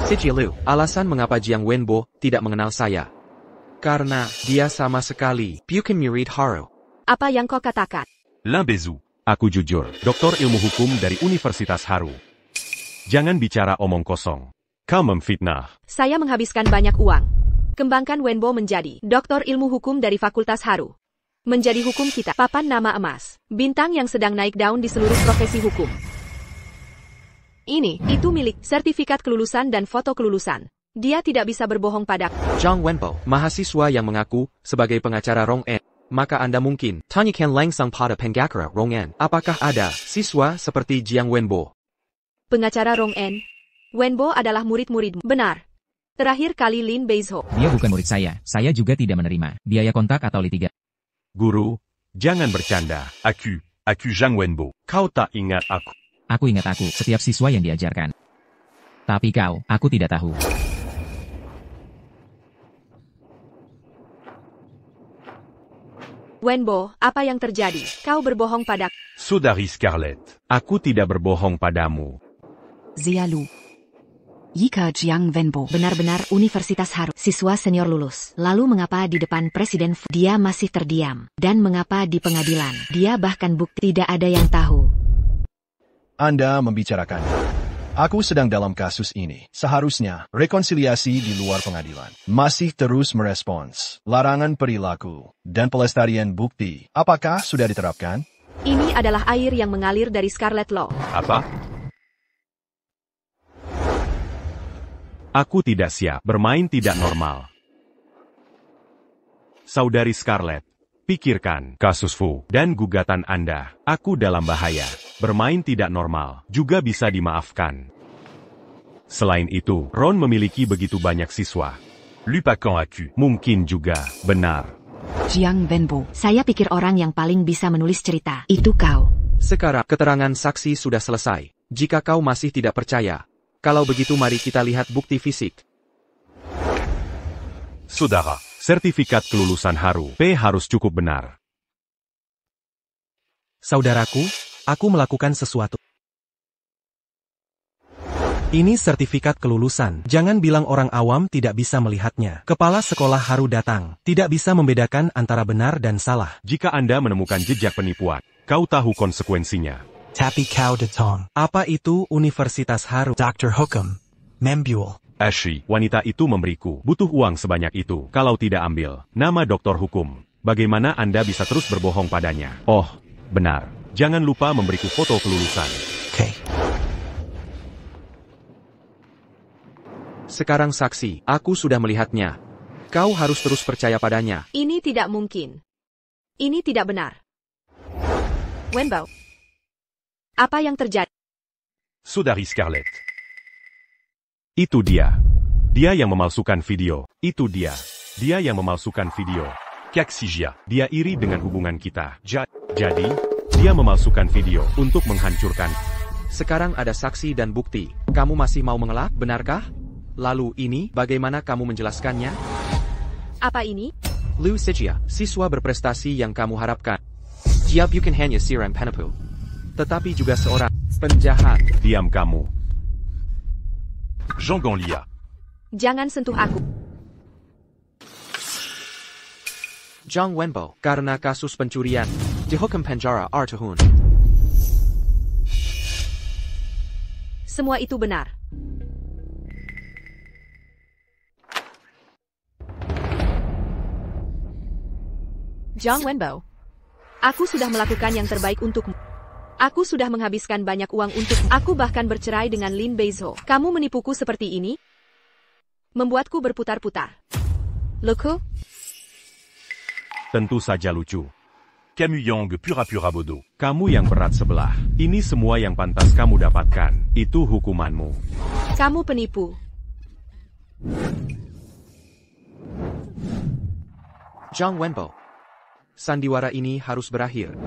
Xia Lu, alasan mengapa Jiang Wenbo tidak mengenal saya. Karena dia sama sekali bukan murid Haru. Apa yang kau katakan? Lin Beizhou. Aku jujur, doktor ilmu hukum dari Universitas Haru. Jangan bicara omong kosong. Kau memfitnah. Saya menghabiskan banyak uang. Kembangkan Wenbo menjadi doktor ilmu hukum dari Fakultas Haru. Menjadi hukum kita, papan nama emas, bintang yang sedang naik daun di seluruh profesi hukum. Itu milik, sertifikat kelulusan dan foto kelulusan. Dia tidak bisa berbohong padaku. Zhang Wenbo, mahasiswa yang mengaku sebagai pengacara Rong En. Maka Anda mungkin tanyakan langsung pada pengacara Rong En. Apakah ada siswa seperti Jiang Wenbo? Pengacara Rong En? Wenbo adalah murid-muridmu, benar? Terakhir kali Lin Beizhou. Dia bukan murid saya juga tidak menerima biaya kontak atau litigasi. Guru, jangan bercanda. Aku Zhang Wenbo. Kau tak ingat aku. Aku ingat setiap siswa yang diajarkan. Tapi kau, aku tidak tahu. Wenbo, apa yang terjadi? Kau berbohong padaku. Saudari Scarlett. Aku tidak berbohong padamu. Xia Lu. Yika Jiang Wenbo. Benar-benar Universitas Haru. Siswa senior lulus. Lalu mengapa di depan Presiden dia masih terdiam? Dan mengapa di pengadilan? Dia bahkan bukti tidak ada yang tahu. Anda membicarakan. Aku sedang dalam kasus ini. Seharusnya, rekonsiliasi di luar pengadilan. Masih terus merespons. Larangan perilaku. Dan pelestarian bukti. Apakah sudah diterapkan? Ini adalah air yang mengalir dari Scarlet Law. Apa? Aku tidak siap. Bermain tidak normal. Saudari Scarlett, pikirkan kasus Fu dan gugatan Anda. Aku dalam bahaya. Bermain tidak normal juga bisa dimaafkan. Selain itu, Ron memiliki begitu banyak siswa. Lupakan aku. Mungkin juga benar. Jiang Wenbo. Saya pikir orang yang paling bisa menulis cerita itu kau. Sekarang keterangan saksi sudah selesai. Jika kau masih tidak percaya, kalau begitu mari kita lihat bukti fisik. Saudara, Sertifikat kelulusan Haru P harus cukup benar. Saudaraku, aku melakukan sesuatu. Ini sertifikat kelulusan. Jangan bilang orang awam tidak bisa melihatnya. Kepala sekolah Haru datang. Tidak bisa membedakan antara benar dan salah. Jika Anda menemukan jejak penipuan, kau tahu konsekuensinya. Tapi kau datang. Apa itu Universitas Haru? Dr. Hukum. Membul. Ashley, wanita itu memberiku butuh uang sebanyak itu. Kalau tidak ambil nama doktor hukum, bagaimana Anda bisa terus berbohong padanya? Oh, benar. Jangan lupa memberiku foto kelulusan. Oke. Sekarang saksi, aku sudah melihatnya. Kau harus terus percaya padanya. Ini tidak mungkin. Ini tidak benar. Wenbo. Apa yang terjadi? Saudari Scarlett. Itu dia. Dia yang memalsukan video. Itu dia. Dia yang memalsukan video. Kaksijia. Dia iri dengan hubungan kita. Jadi, dia memalsukan video untuk menghancurkan. Sekarang ada saksi dan bukti. Kamu masih mau mengelak, benarkah? Lalu ini, bagaimana kamu menjelaskannya? Apa ini? Liu Sijia, siswa berprestasi yang kamu harapkan. Dia bukan hanya seorang penipu, tetapi juga seorang penjahat. Diam kamu. Jean Ganlia. Jangan sentuh aku. Zhang Wenbo, karena kasus pencurian, dihukum penjara 2 tahun. Semua itu benar. Zhang Wenbo. Aku sudah melakukan yang terbaik untukmu. Aku sudah menghabiskan banyak uang untuk. Aku bahkan bercerai dengan Lin Beizhou. Kamu menipuku seperti ini? Membuatku berputar-putar. Lucu? Tentu saja lucu. Camus Yang pura-pura bodoh. Kamu yang berat sebelah. Ini semua yang pantas kamu dapatkan. Itu hukumanmu. Kamu penipu. Zhang Wenbo. Sandiwara ini harus berakhir.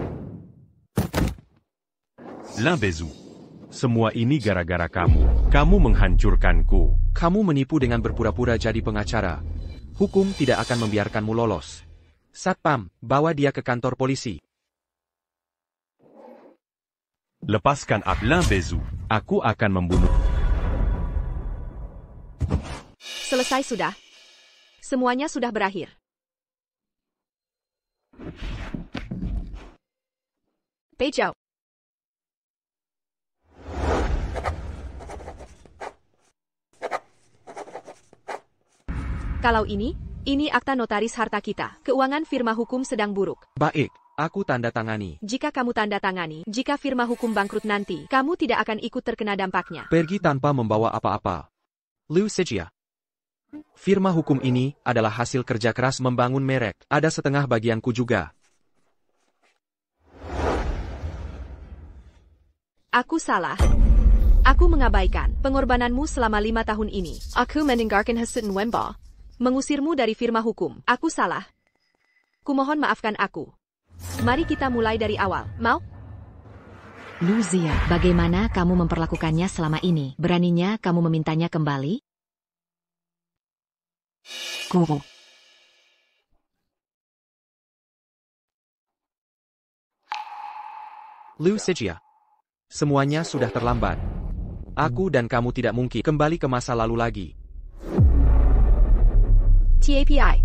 Lin Beizhou. Semua ini gara-gara kamu. Kamu menghancurkanku. Kamu menipu dengan berpura-pura jadi pengacara. Hukum tidak akan membiarkanmu lolos. Satpam, bawa dia ke kantor polisi. Lepaskan aku. Lin Beizhou. Aku akan membunuh. Selesai sudah. Semuanya sudah berakhir. Beizhou. Kalau ini akta notaris harta kita. Keuangan firma hukum sedang buruk. Baik, aku tanda tangani. Jika kamu tanda tangani, jika firma hukum bangkrut nanti, kamu tidak akan ikut terkena dampaknya. Pergi tanpa membawa apa-apa. Liu Sijia. Firma hukum ini adalah hasil kerja keras membangun merek. Ada setengah bagianku juga. Aku salah. Aku mengabaikan pengorbananmu selama 5 tahun ini. Aku meninggalkan Hasuten Wenbo. Mengusirmu dari firma hukum. Aku salah. Kumohon maafkan aku. Mari kita mulai dari awal. Mau? Lu Zia, bagaimana kamu memperlakukannya selama ini? Beraninya kamu memintanya kembali? Guru. Liu Sijia. Semuanya sudah terlambat. Aku dan kamu tidak mungkin kembali ke masa lalu lagi. TAPI.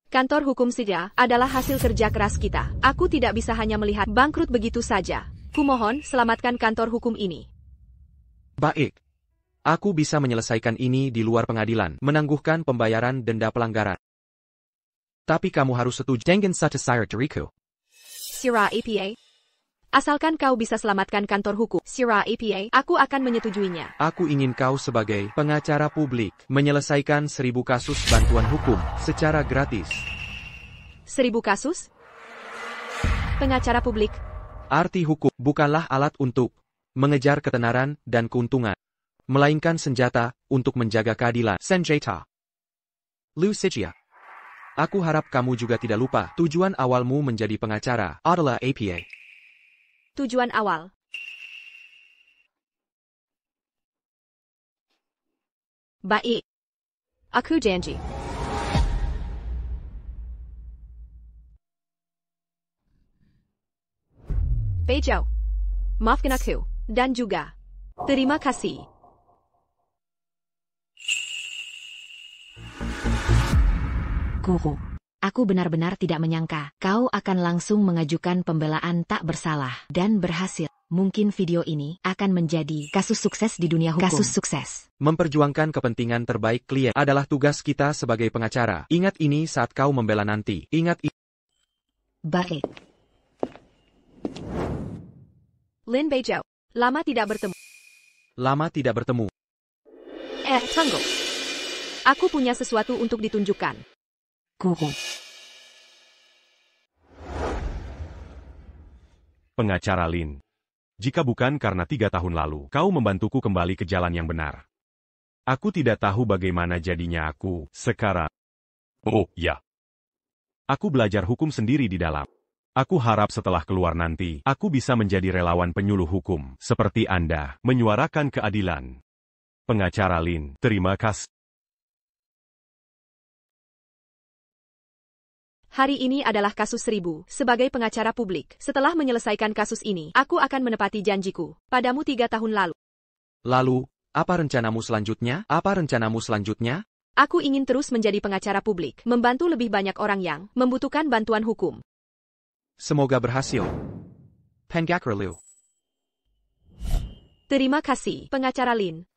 Kantor hukum Sijia adalah hasil kerja keras kita. Aku tidak bisa hanya melihat bangkrut begitu saja. Kumohon selamatkan kantor hukum ini. Baik. Aku bisa menyelesaikan ini di luar pengadilan, menangguhkan pembayaran denda pelanggaran. Tapi kamu harus setuju dengan satu syarat dariku. Sira APA. Asalkan kau bisa selamatkan kantor hukum Sira APA, aku akan menyetujuinya. Aku ingin kau sebagai pengacara publik menyelesaikan 1000 kasus bantuan hukum secara gratis. 1000 kasus? Pengacara publik? Arti hukum bukanlah alat untuk mengejar ketenaran dan keuntungan, melainkan senjata untuk menjaga keadilan. Senjata. Lu Sijia. Aku harap kamu juga tidak lupa tujuan awalmu menjadi pengacara adalah APA. Tujuan awal. Baik. Aku janji. Beijao. Maafkan aku. Dan juga. Terima kasih. Guru. Aku benar-benar tidak menyangka kau akan langsung mengajukan pembelaan tak bersalah dan berhasil. Mungkin video ini akan menjadi kasus sukses di dunia hukum. Kasus sukses. Memperjuangkan kepentingan terbaik klien adalah tugas kita sebagai pengacara. Ingat ini saat kau membela nanti. Ingat ini. Baik. Lin Beijao. Lama tidak bertemu. Lama tidak bertemu. Tunggu. Aku punya sesuatu untuk ditunjukkan. Guru. Pengacara Lin. Jika bukan karena 3 tahun lalu, kau membantuku kembali ke jalan yang benar. Aku tidak tahu bagaimana jadinya aku sekarang. Oh, ya. Aku belajar hukum sendiri di dalam. Aku harap setelah keluar nanti, aku bisa menjadi relawan penyuluh hukum, seperti Anda, menyuarakan keadilan. Pengacara Lin, terima kasih. Hari ini adalah kasus 1000. Sebagai pengacara publik, setelah menyelesaikan kasus ini, aku akan menepati janjiku padamu 3 tahun lalu. Lalu, apa rencanamu selanjutnya? Apa rencanamu selanjutnya? Aku ingin terus menjadi pengacara publik, membantu lebih banyak orang yang membutuhkan bantuan hukum. Semoga berhasil. Pengacara Liu. Terima kasih, pengacara Lin.